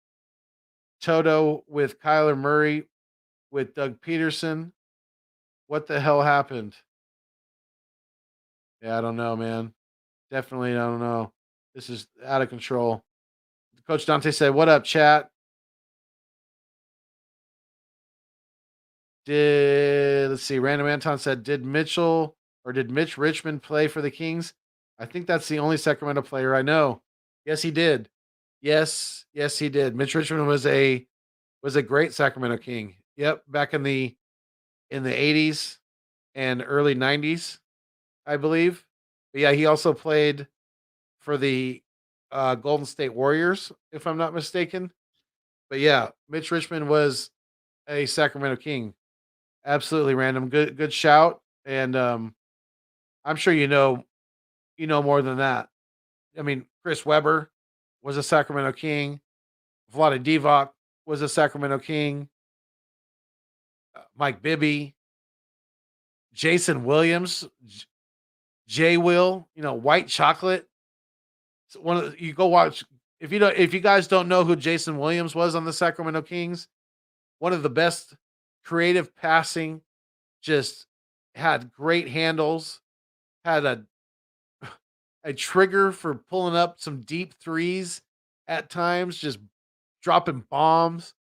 Toto with Kyler Murray with Doug Peterson. What the hell happened? Yeah, I don't know, man. Definitely, I don't know. This is out of control. Coach Dante said, "What up, chat?" Let's see. Random Anton said, "Did Mitchell or did Mitch Richmond play for the Kings?" I think that's the only Sacramento player I know. Yes, he did. Yes, he did. Mitch Richmond was a great Sacramento King. Yep, back in the 80s and early 90s, I believe. But yeah, he also played for the Golden State Warriors, if I'm not mistaken. But yeah, Mitch Richmond was a Sacramento King. Absolutely random. Good shout. And I'm sure you know more than that. I mean, Chris Webber was a Sacramento King. Vlade Divac was a Sacramento King. Mike Bibby, Jason Williams, J Will, White Chocolate. So you go watch if you guys don't know who Jason Williams was on the Sacramento Kings, one of the best creative passing, just had great handles, had a trigger for pulling up some deep threes at times, just dropping bombs.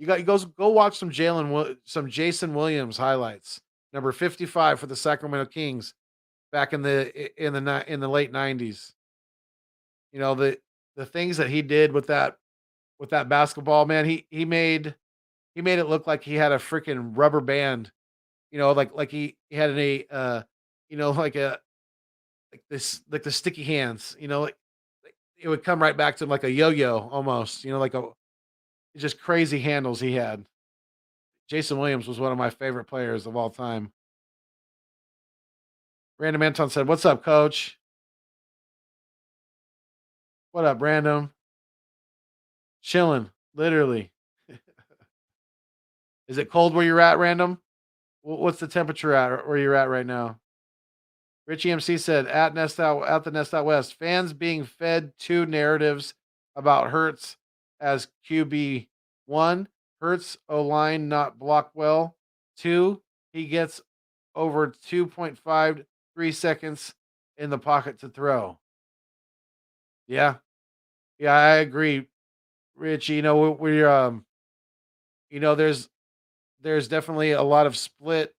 You go watch some Jason Williams highlights. Number 55 for the Sacramento Kings back in the late 90s. The things that he did with that basketball, man, he made it look like he had a freaking rubber band, like he had like a like the sticky hands, like it would come right back to him like a yo-yo almost, like a just crazy handles he had. Jason Williams was one of my favorite players of all time. Random Anton said, "What's up, coach? What up, random? Chilling, literally. Is it cold where you're at, random? What's the temperature at where you're at right now?" Richie MC said, at the Nest Out West, fans being fed two narratives about Hurts as QB. One, Hurts O line not block well. Two, he gets over 2.53 seconds in the pocket to throw. Yeah, Yeah, I agree, Rich. There's definitely a lot of split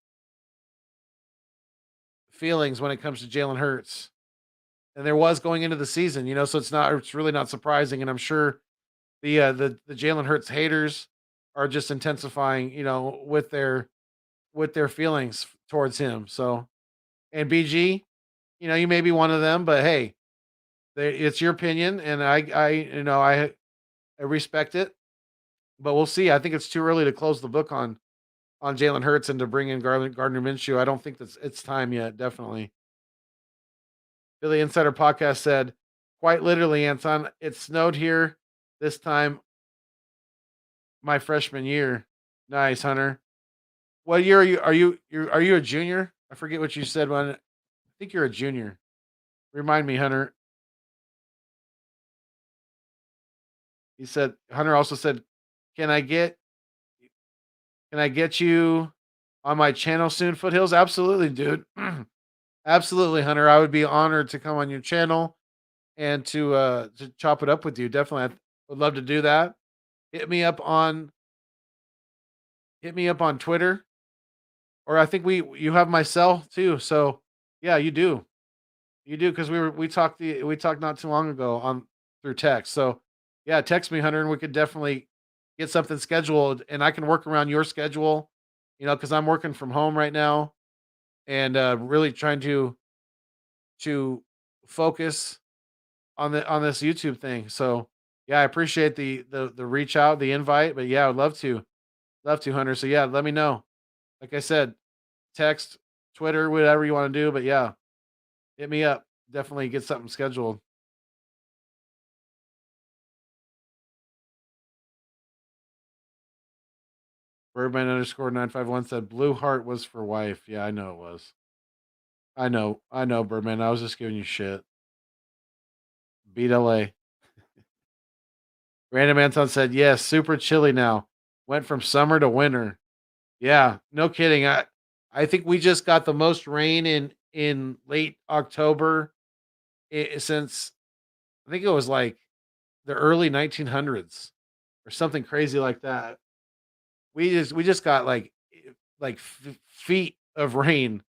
feelings when it comes to Jalen Hurts, and there was going into the season. So it's really not surprising, and I'm sure the Jalen Hurts haters are just intensifying, with their feelings towards him. So, and BG, you may be one of them, but hey, it's your opinion, and I respect it. But we'll see. I think it's too early to close the book on Jalen Hurts and to bring in Gardner Minshew. I don't think that's it's time yet. Definitely. Philly Insider Podcast said, quite literally, Anton, it snowed here this time my freshman year. Nice, Hunter. What year are you a junior? I forget what you said when I think you're a junior. Remind me, Hunter. He said Hunter also said, "Can I get you on my channel soon, Foothills?" Absolutely, dude. Absolutely, Hunter. I would be honored to come on your channel and to chop it up with you. Definitely, I would love to do that. Hit me up on Twitter, or I think you have my cell too. So yeah, you do because we talked not too long ago on through text. So yeah, text me, Hunter, and we could definitely get something scheduled, and I can work around your schedule. Because I'm working from home right now and really trying to focus on this YouTube thing. So yeah, I appreciate the reach out, the invite, but yeah, I'd love to, Hunter. So yeah, let me know. Like I said, text, Twitter, whatever you want to do, but yeah, hit me up. Definitely get something scheduled. Birdman underscore 951 said Blue Heart was for wife. Yeah, I know it was. I know, Birdman. I was just giving you shit. Beat LA. Random Anton said, yes, super chilly now. Went from summer to winter. Yeah, no kidding. I think we just got the most rain in late October since I think it was like the early 1900s or something crazy like that. We just got feet of rain,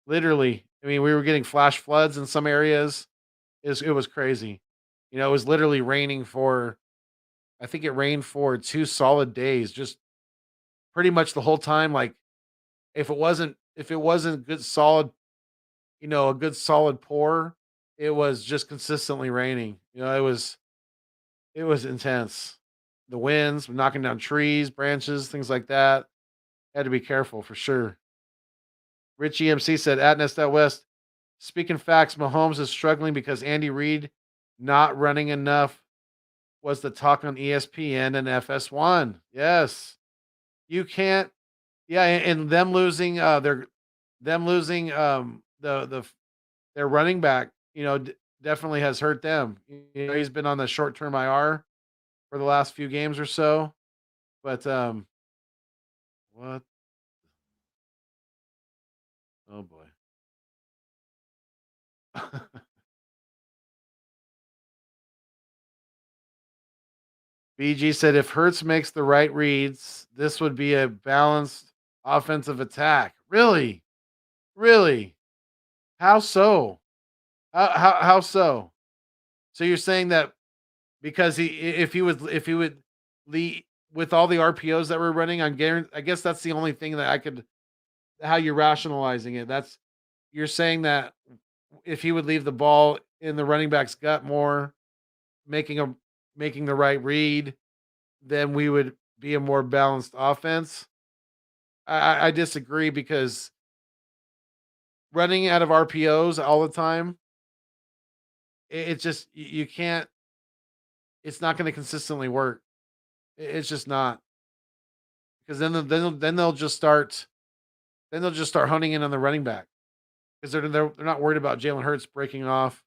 literally. I mean, we were getting flash floods in some areas. It was crazy. It was literally raining for I think it rained for 2 solid days, just pretty much the whole time. Like if it wasn't good solid, a good solid pour, it was just consistently raining. It was intense. The winds knocking down trees, branches, things like that. Had to be careful for sure. Rich EMC said at Nest out West. Speaking facts, Mahomes is struggling because Andy Reid not running enough was the talk on ESPN and FS1. Yes. You can't yeah, and them losing their running back, definitely has hurt them. He's been on the short-term IR for the last few games or so. But what? Oh boy. BG said if Hertz makes the right reads, this would be a balanced offensive attack. Really? Really? How so? How so? So you're saying that because if he would lead with all the RPOs that we're running, I guess that's the only thing that I could how you're rationalizing it. That's you're saying that if he would leave the ball in the running back's gut more, making a making the right read, then we would be a more balanced offense. I disagree because running out of RPOs all the time, it's just you can't. It's not going to consistently work. It's just not because then they'll just start hunting in on the running back because they're not worried about Jalen Hurts breaking off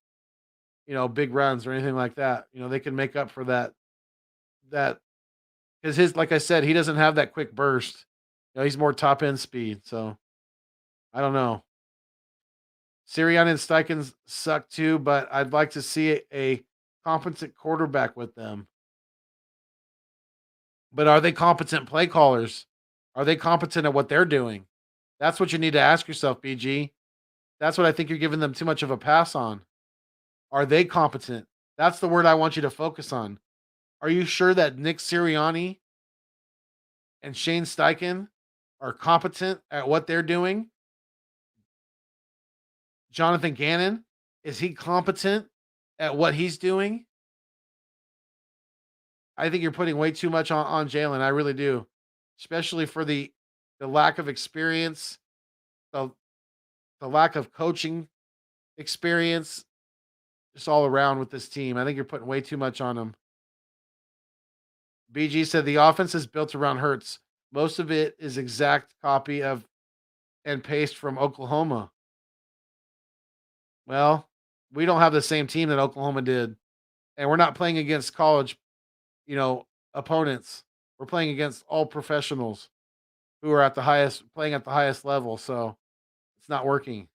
big runs or anything like that. They can make up for that because his like I said he doesn't have that quick burst. He's more top end speed. So I don't know. Sirianni and Steichen suck too, but I'd like to see a competent quarterback with them. But are they competent play callers? Are they competent at what they're doing? That's what you need to ask yourself, BG. That's what I think you're giving them too much of a pass on. Are they competent? That's the word I want you to focus on. Are you sure that Nick Sirianni and Shane Steichen are competent at what they're doing? Jonathan Gannon, is he competent at what he's doing? I think you're putting way too much on Jalen. I really do, especially for the lack of experience, the the lack of coaching experience, just all around with this team. I think you're putting way too much on them. BG said the offense is built around Hurts. Most of it is exact copy of and paste from Oklahoma. Well, we don't have the same team that Oklahoma did, and we're not playing against college, opponents. We're playing against all professionals who are at the highest playing at the highest level, so it's not working.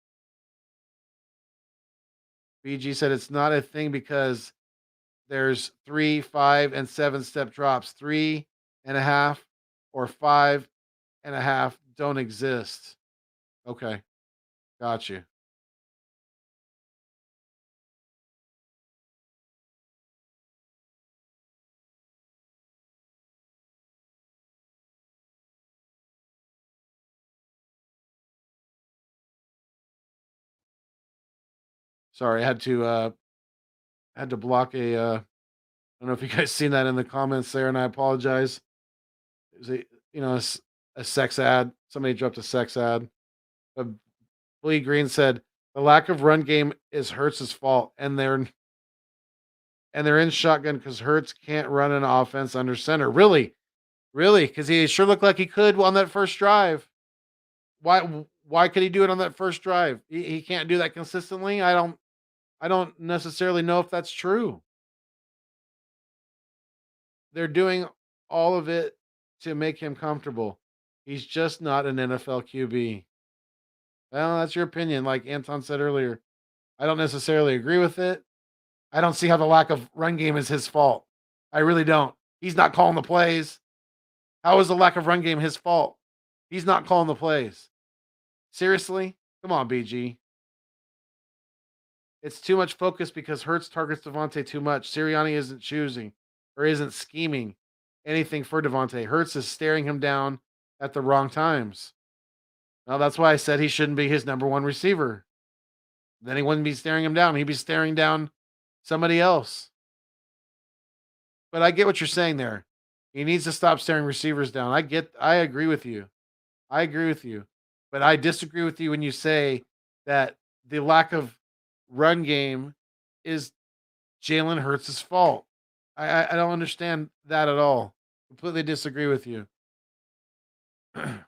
BG said it's not a thing because there's 3, 5, and 7-step drops. 3.5 or 5.5 don't exist. Okay, got you. Sorry, I had to block I don't know if you guys seen that in the comments there, and I apologize. It was a sex ad. Somebody dropped a sex ad. But Lee Green said the lack of run game is Hurts' fault, and they're in shotgun because Hurts can't run an offense under center. Really, really, because he sure looked like he could on that first drive. Why could he do it on that first drive? He can't do that consistently. I don't necessarily know if that's true. They're doing all of it to make him comfortable. He's just not an NFL QB. Well, that's your opinion. Like Anton said earlier, I don't necessarily agree with it. I don't see how the lack of run game is his fault. I really don't. He's not calling the plays. How is the lack of run game his fault? He's not calling the plays. Seriously? Come on, BG. It's too much focus because Hurts targets Devontae too much. Sirianni isn't choosing or isn't scheming anything for Devontae. Hurts is staring him down at the wrong times. Now that's why I said he shouldn't be his number one receiver. Then he wouldn't be staring him down. He'd be staring down somebody else. But I get what you're saying there. He needs to stop staring receivers down. I agree with you. I agree with you. But I disagree with you when you say that the lack of run game is Jalen Hurts' fault. I don't understand that at all. Completely disagree with you. It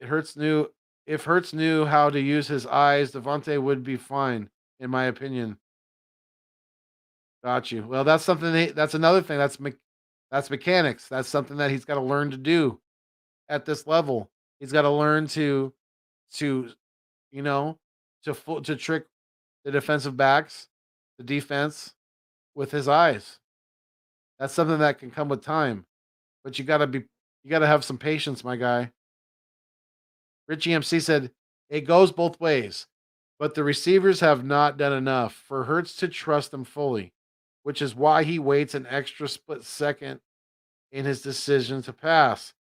hurts new If Hurts knew how to use his eyes, Devontae would be fine, in my opinion. Got you. Well, that's something. That's another thing. That's mechanics. That's something that he's got to learn to do at this level. He's got to learn to you know to trick the defensive backs, the defense with his eyes. That's something that can come with time, but you got to have some patience, my guy. Richie MC said it goes both ways, but the receivers have not done enough for Hurts to trust them fully, which is why he waits an extra split second in his decision to pass.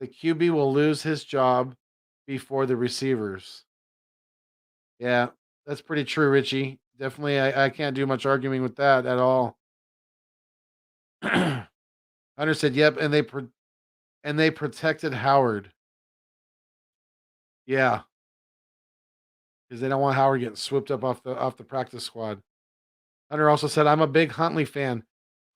The QB will lose his job before the receivers. Yeah, that's pretty true, Richie. Definitely, I can't do much arguing with that at all. Hunter said, "Yep," and they protected Howard. Yeah, because they don't want Howard getting swooped up off the practice squad. Hunter also said, "I'm a big Huntley fan.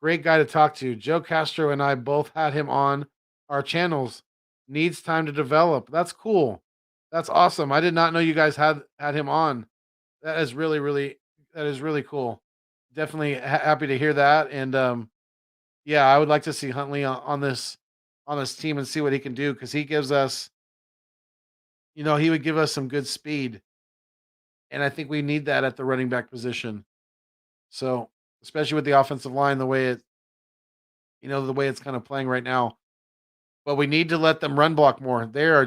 Great guy to talk to. Joe Castro and I both had him on our channels. Needs time to develop. That's cool. That's awesome. I did not know you guys had him on. That is really cool. Definitely happy to hear that. And yeah, I would like to see Huntley on this team and see what he can do because he gives us, he would give us some good speed, and I think we need that at the running back position. So, especially with the offensive line, the way the way it's kind of playing right now. But we need to let them run block more. They are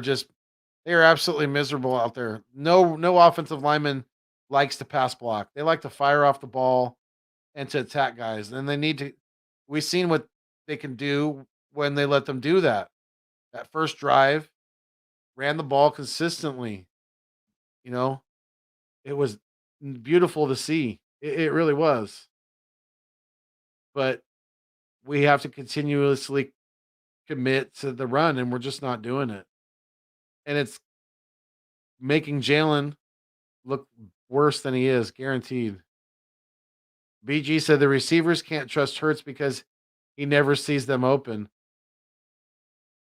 absolutely miserable out there. No offensive lineman likes to pass block. They like to fire off the ball and to attack guys. And they need to we've seen what they can do when they let them do that. That first drive, ran the ball consistently, you know. It was beautiful to see. It really was. But we have to continuously commit to the run, and we're just not doing it. And it's making Jalen look worse than he is, guaranteed. BG said the receivers can't trust Hurts because he never sees them open.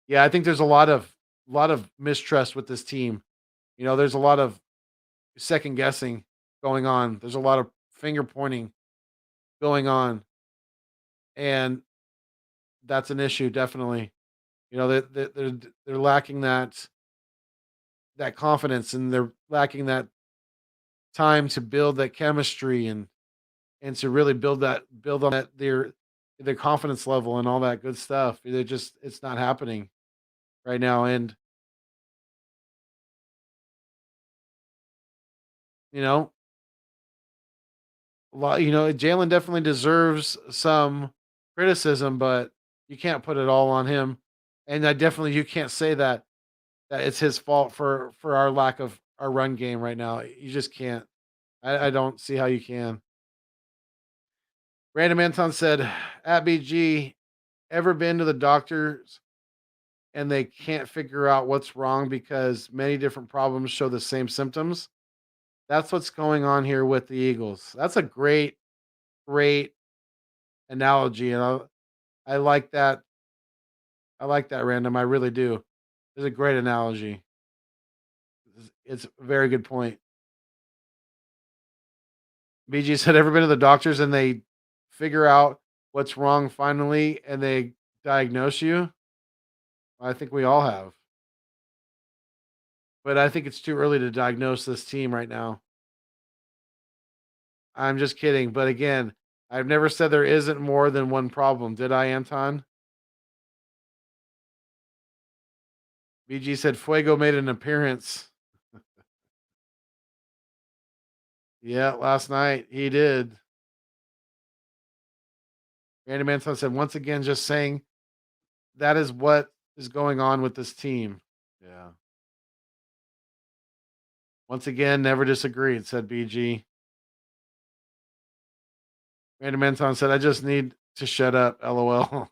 Yeah, I think there's a lot of mistrust with this team. There's a lot of second guessing going on. There's a lot of finger pointing going on, and that's an issue definitely. They're lacking that confidence, and they're lacking that time to build that chemistry and to really build on that their confidence level and all that good stuff. It's not happening right now. And you know Jalen definitely deserves some criticism, but you can't put it all on him. And you can't say that it's his fault for our lack of our run game right now. You just can't. I don't see how you can. Random Anton said, at BG, ever been to the doctors and they can't figure out what's wrong because many different problems show the same symptoms? That's what's going on here with the Eagles. That's a great analogy. And I like that. I like that, Random. I really do. It's a great analogy. It's a very good point. BG said, ever been to the doctors and they figure out what's wrong finally and they diagnose you? I think we all have. But I think it's too early to diagnose this team right now. I'm just kidding. But again, I've never said there isn't more than one problem. Did I, Anton? BG said Fuego made an appearance. Yeah, last night he did. Randy Anton said, once again, just saying that is what is going on with this team. Yeah. Once again, never disagreed, said BG. Randy Anton said, I just need to shut up. LOL.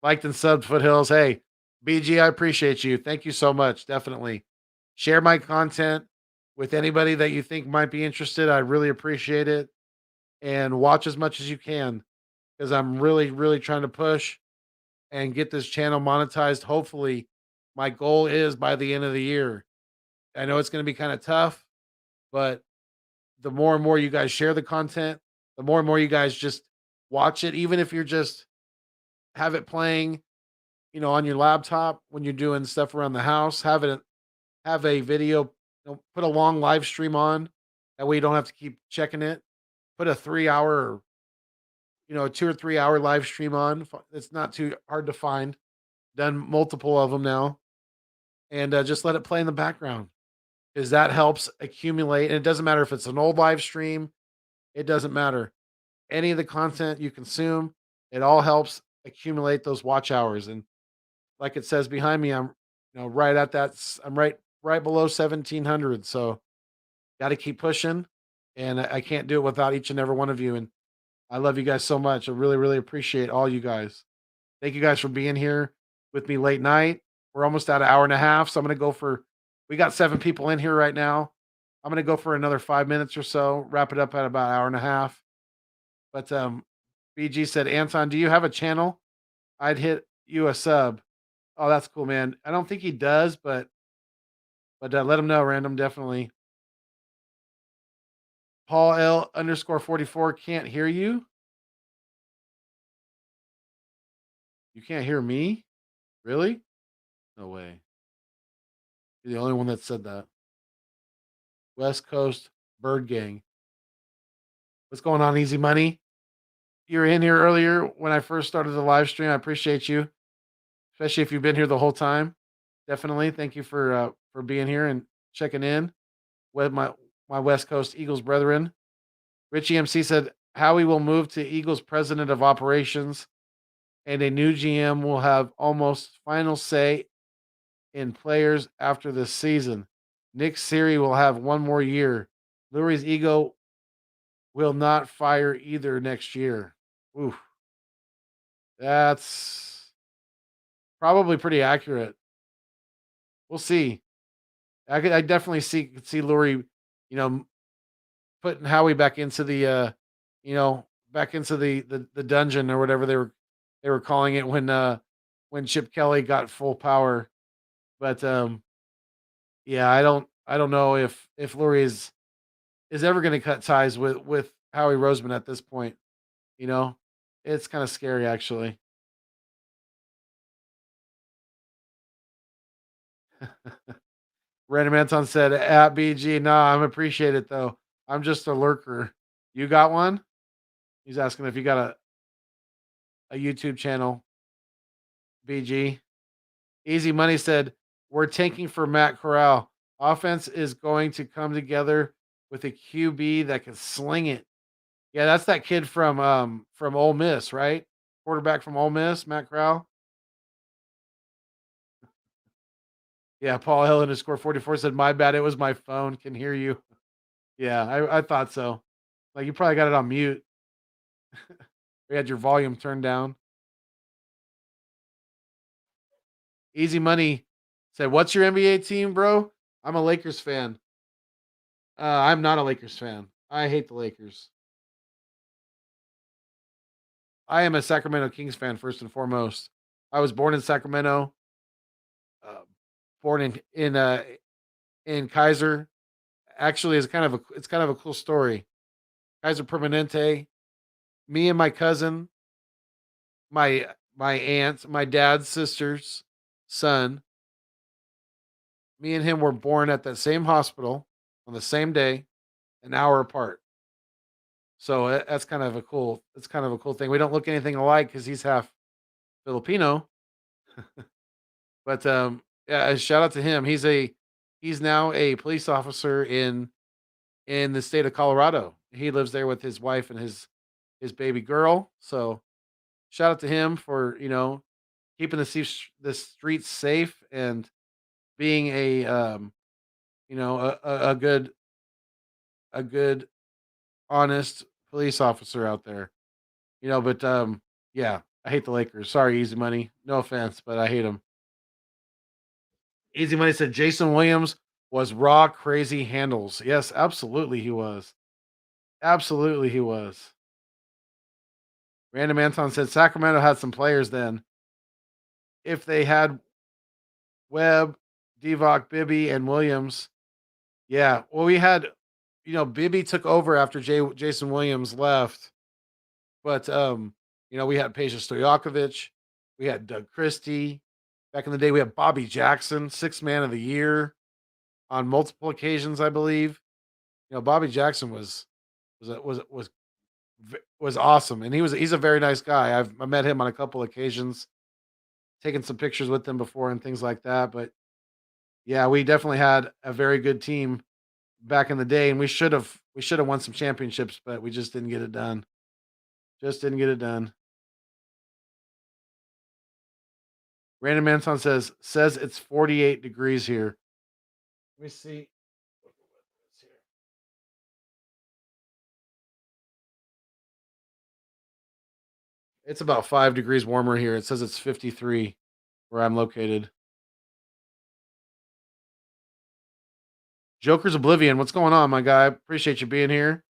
Liked and subbed Foothills. Hey, BG, I appreciate you. Thank you so much. Definitely. Share my content with anybody that you think might be interested. I really appreciate it. And watch as much as you can because I'm really, really trying to push and get this channel monetized. Hopefully, my goal is by the end of the year. I know it's going to be kind of tough, but the more and more you guys share the content, the more and more you guys just watch it, even if you're just have it playing, on your laptop when you're doing stuff around the house, have a video, put a long live stream on. That way you don't have to keep checking it. Put a 3 hour, 2 or 3 hour live stream on. It's not too hard to find. Done multiple of them now. And just let it play in the background because that helps accumulate. And it doesn't matter if it's an old live stream, it doesn't matter. Any of the content you consume, it all helps accumulate those watch hours. And like it says behind me, I'm right at that. I'm right below 1,700. So got to keep pushing, and I can't do it without each and every one of you. And I love you guys so much. I really, really appreciate all you guys. Thank you guys for being here with me late night. We're almost at an hour and a half, so I'm gonna go for. We got 7 people in here right now. I'm gonna go for another 5 minutes or so. Wrap it up at about an hour and a half. But BG said, Anton, do you have a channel? I'd hit you a sub. Oh, that's cool, man. I don't think he does, but let him know, random, definitely. Paul L underscore 44 can't hear you. You can't hear me? Really? No way. You're the only one that said that. West Coast Bird Gang. What's going on, Easy Money? You were in here earlier when I first started the live stream. I appreciate you, especially if you've been here the whole time. Definitely, thank you for being here and checking in with my West Coast Eagles brethren. Richie MC said Howie will move to Eagles president of operations, and a new GM will have almost final say in players after this season. Nick Siri will have one more year. Lurie's ego will not fire either next year. Oof. That's probably pretty accurate. We'll see. I definitely see Lurie, you know, putting Howie back into back into the dungeon or whatever they were calling it when Chip Kelly got full power. But yeah, I don't know if Lurie is ever going to cut ties with Howie Roseman at this point. You know, it's kind of scary actually. Random Anton said at BG, nah, I'm appreciate it though. I'm just a lurker. You got one? He's asking if you got a YouTube channel. BG. Easy Money said, we're tanking for Matt Corral. Offense is going to come together with a QB that can sling it. Yeah, that's that kid from Ole Miss, right? Quarterback from Ole Miss, Matt Corral. Yeah, Paul Hill underscore 44 said, my bad, it was my phone. Can hear you. Yeah, I thought so. Like you probably got it on mute. You had your volume turned down. Easy Money said, what's your NBA team, bro? I'm a Lakers fan. I'm not a Lakers fan. I hate the Lakers. I am a Sacramento Kings fan first and foremost. I was born in Sacramento, uh, born in Kaiser. Actually, it's kind of a cool story. Kaiser Permanente. Me and my cousin, my aunt, my dad's sister's son. Me and him were born at that same hospital on the same day, an hour apart. So that's kind of a cool. It's kind of a cool thing. We don't look anything alike because he's half Filipino. But yeah, shout out to him. He's now a police officer in the state of Colorado. He lives there with his wife and his baby girl. So shout out to him for keeping the streets safe and being a good honest police officer out there. But yeah, I hate the Lakers. Sorry, Easy Money. No offense, but I hate them. Easy Money said Jason Williams was raw, crazy handles. Yes, absolutely he was. Absolutely he was. Random Anton said Sacramento had some players then. If they had Webb, Divock, Bibby, and Williams, yeah. Well, we had, Bibby took over after Jason Williams left, but we had Peja Stojakovic, we had Doug Christie. Back in the day, we had Bobby Jackson, sixth man of the year on multiple occasions, I believe. Bobby Jackson was awesome, and he's a very nice guy. I met him on a couple occasions, taken some pictures with him before and things like that. But yeah, we definitely had a very good team back in the day, and we should have won some championships, but we just didn't get it done. Just didn't get it done. Random Anton says it's 48 degrees here. Let me see. It's about 5 degrees warmer here. It says it's 53 where I'm located. Joker's Oblivion, what's going on, my guy? Appreciate you being here.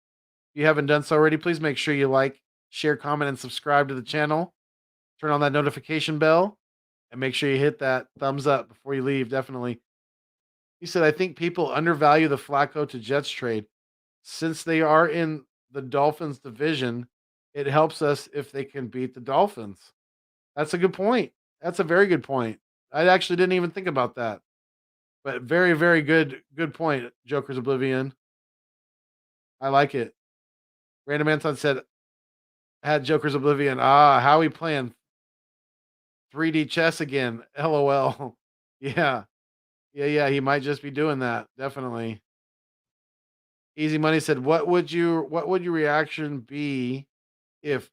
If you haven't done so already, please make sure you like, share, comment, and subscribe to the channel. Turn on that notification bell and make sure you hit that thumbs up before you leave. Definitely. He said, I think people undervalue the Flacco to Jets trade. Since they are in the Dolphins division, it helps us if they can beat the Dolphins. That's a good point. That's a very good point. I actually didn't even think about that. But very, very good point, Joker's Oblivion. I like it. Random Anton said, had Joker's Oblivion. How we playing 3D chess again? LOL. Yeah. Yeah. He might just be doing that. Definitely. Easy Money said, what would your reaction be if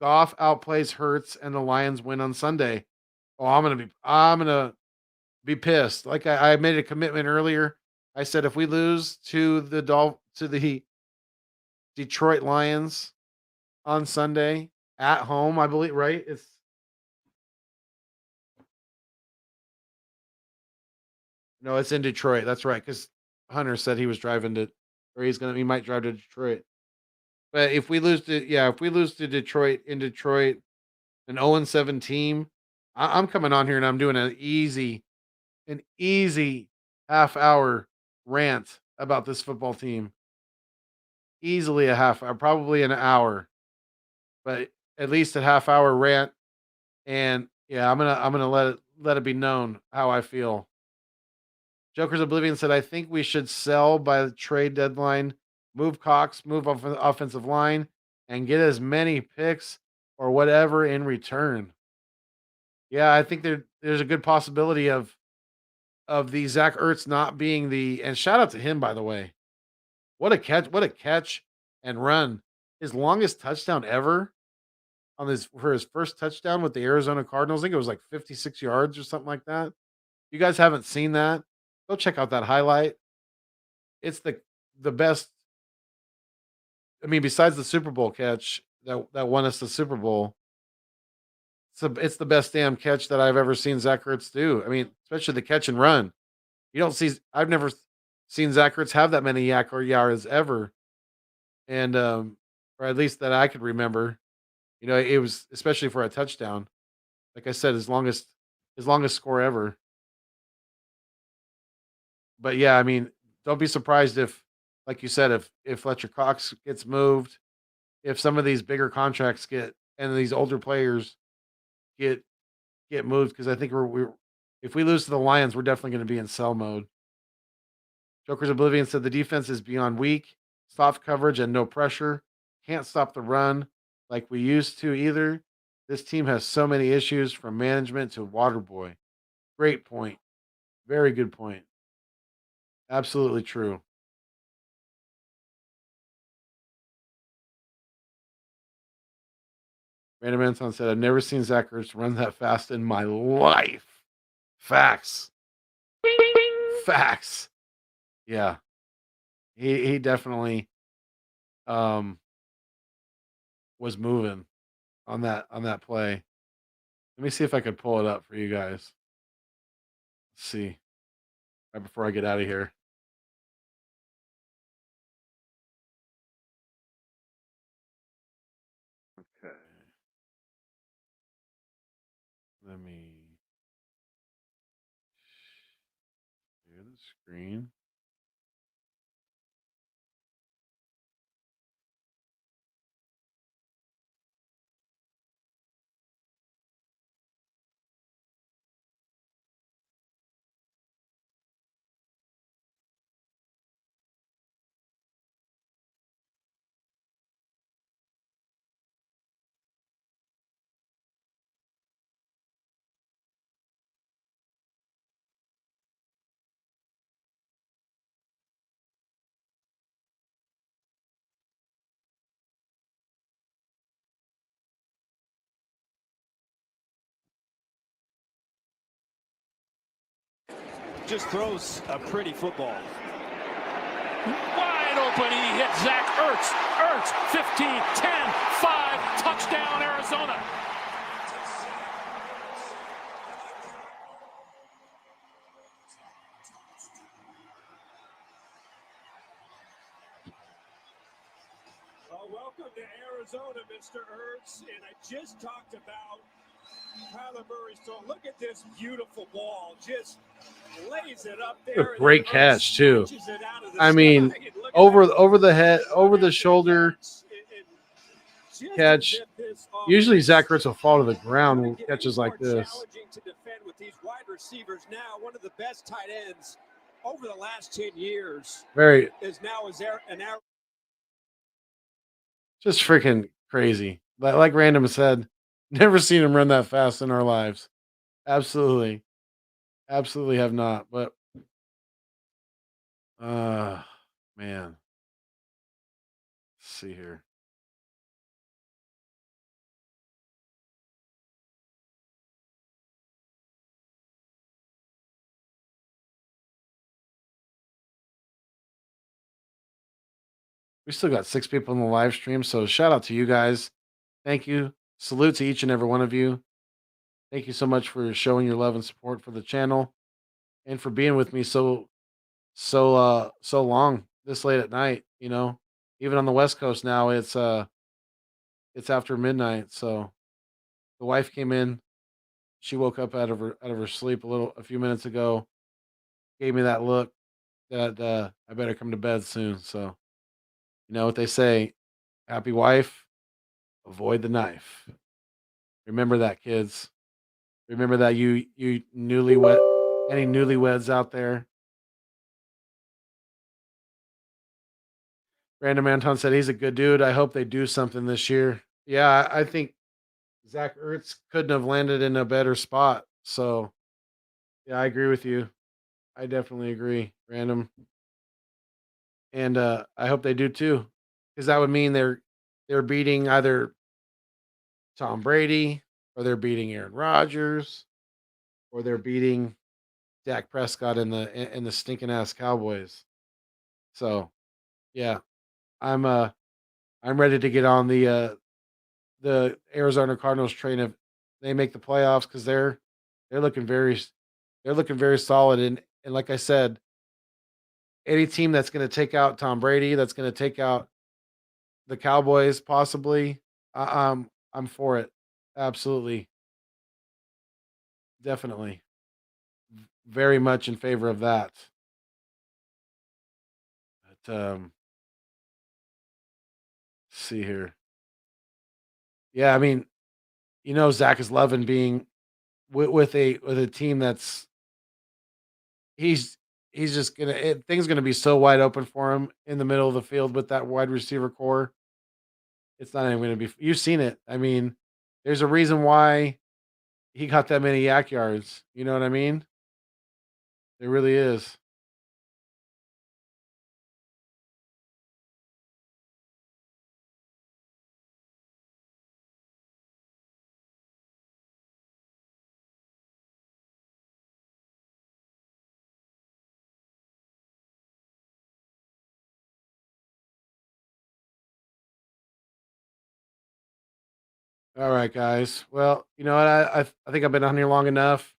Goff outplays Hurts and the Lions win on Sunday? Oh, I'm gonna be pissed. Like I made a commitment earlier. I said if we lose to the Detroit Lions on Sunday at home, I believe, right? It's in Detroit. That's right. Because Hunter said he was driving to, or he might drive to Detroit. But if we lose to Detroit in Detroit, an 0-7 team, I'm coming on here and I'm doing an easy half hour rant about this football team. Easily a half hour, probably an hour, but at least a half hour rant. And yeah, I'm gonna let it be known how I feel. Joker's Oblivion said, I think we should sell by the trade deadline, move Cox, move off the offensive line, and get as many picks or whatever in return. Yeah, I think there's a good possibility of the Zach Ertz not being and shout out to him, by the way. What a catch and run. His longest touchdown ever for his first touchdown with the Arizona Cardinals. I think it was like 56 yards or something like that. You guys haven't seen that? Go check out that highlight. It's the best. I mean, besides the Super Bowl catch that won us the Super Bowl, it's the best damn catch that I've ever seen Zach Ertz do. I mean, especially the catch and run. I've never seen Zach Ertz have that many yak or yards ever. And or at least that I could remember. It was especially for a touchdown. Like I said, his longest score ever. But yeah, I mean, don't be surprised if, like you said, if Fletcher Cox gets moved, if some of these bigger contracts and these older players get moved, because I think if we lose to the Lions, we're definitely going to be in sell mode. Joker's Oblivion said the defense is beyond weak, soft coverage and no pressure. Can't stop the run like we used to either. This team has so many issues from management to Waterboy. Great point. Very good point. Absolutely true. Random Anton said, I've never seen Zach Ertz run that fast in my life. Facts. Facts. Yeah. He definitely was moving on that play. Let me see if I could pull it up for you guys. Let's see. Right before I get out of here. Okay. Let me share the screen. Just throws a pretty football. Wide open, he hits Zach Ertz. Ertz, 15, 10, 5, touchdown Arizona. Well, welcome to Arizona, Mr. Ertz. And I just talked about Kyler Murray's throw. Look at this beautiful ball. Just lays it up there. A great catch, too. I mean, over the head, over the shoulder catch. Usually Zach Ertz will fall to the ground when catches like this. To defend with these wide receivers now, one of the best tight ends over the last 10 years. Very. Is now an Just freaking crazy. Like Random said, never seen him run that fast in our lives. Absolutely. Absolutely have not. But uh man, let's see here. We still got 6 people in the live stream, so shout out to you guys. Thank you. Salute to each and every one of you. Thank you so much for showing your love and support for the channel and for being with me so long this late at night, you know. Even on the West Coast now it's after midnight, so the wife came in. She woke up out of her sleep a few minutes ago, gave me that look that I better come to bed soon. So, you know what they say, happy wife, avoid the knife. Remember that, kids. Remember that, you newlywed, any newlyweds out there. Random Anton said he's a good dude. I hope they do something this year. Yeah, I think Zach Ertz couldn't have landed in a better spot. So yeah, I agree with you. I definitely agree, Random. And I hope they do too. Because that would mean they're beating either Tom Brady, or they're beating Aaron Rodgers, or they're beating Dak Prescott in the stinking ass Cowboys. So yeah, I'm uh I'm ready to get on the Arizona Cardinals train if they make the playoffs because they're looking they're looking very solid. And like I said, any team that's going to take out Tom Brady, that's going to take out the Cowboys, possibly, I'm for it. Absolutely, definitely, very much in favor of that. But let's see here. Yeah, I mean, you know, Zach is loving being with a team that's he's he's just things gonna be so wide open for him in the middle of the field with that wide receiver core. It's not even gonna be. You've seen it. I mean, there's a reason why he got that many yak yards. You know what I mean? There really is. All right, guys. Well, you know what? I think I've been on here long enough.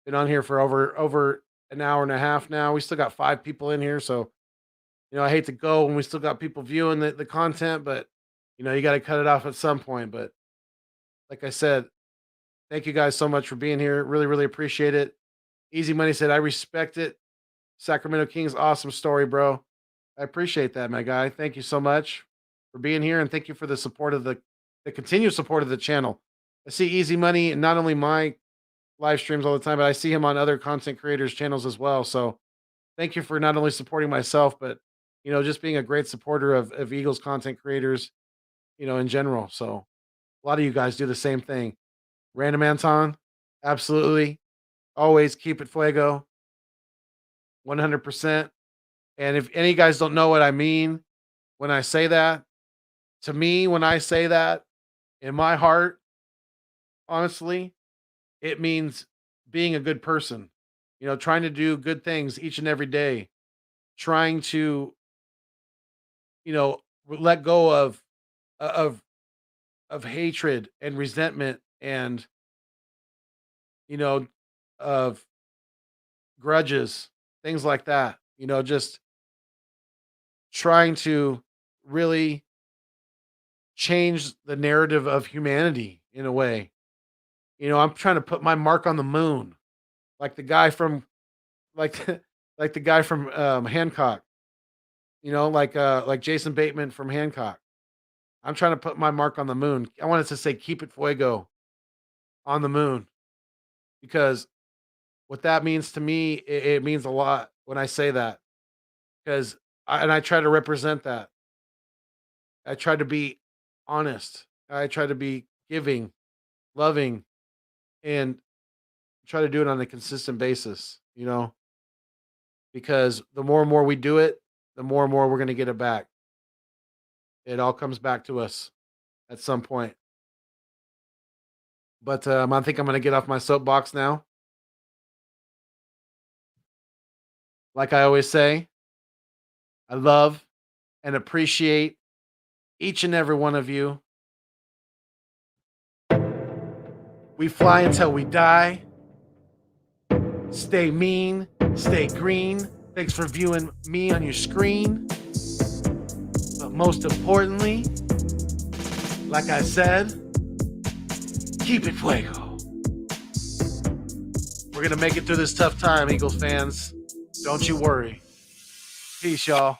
Been on here for over an hour and a half now. We still got 5 people in here, so you know I hate to go when we still got people viewing the content, but you know you got to cut it off at some point. But like I said, thank you guys so much for being here. Really, really appreciate it. Easy Money said, I respect it. Sacramento Kings, awesome story, bro. I appreciate that, my guy. Thank you so much for being here, and thank you for the support of the continued support of the channel. I see Easy Money and not only my live streams all the time, but I see him on other content creators' channels as well. So thank you for not only supporting myself, but you know, just being a great supporter of Eagles content creators, you know, in general. So a lot of you guys do the same thing. Random Anton, absolutely. Always keep it fuego, 100%. And if any guys don't know what I mean when I say that, to me, when I say that, in my heart, honestly, it means being a good person, you know, trying to do good things each and every day, trying to, you know, let go of of hatred and resentment and, you know, of grudges, things like that. You know, just trying to really change the narrative of humanity in a way. You know, I'm trying to put my mark on the moon, like the guy from like like the guy from Hancock. You know, like Jason Bateman from Hancock. I'm trying to put my mark on the moon. I wanted to say keep it fuego on the moon because what that means to me, it means a lot when I say that because and I try to represent that. I try to be. honest. I try to be giving, loving, and try to do it on a consistent basis, because the more and more we do it, the more and more we're going to get it back. It all comes back to us at some point. But I think I'm going to get off my soapbox now. Like I always say, I love and appreciate each and every one of you. We fly until we die. Stay mean, stay green. Thanks for viewing me on your screen. But most importantly, like I said, keep it fuego. We're going to make it through this tough time, Eagles fans. Don't you worry. Peace, y'all.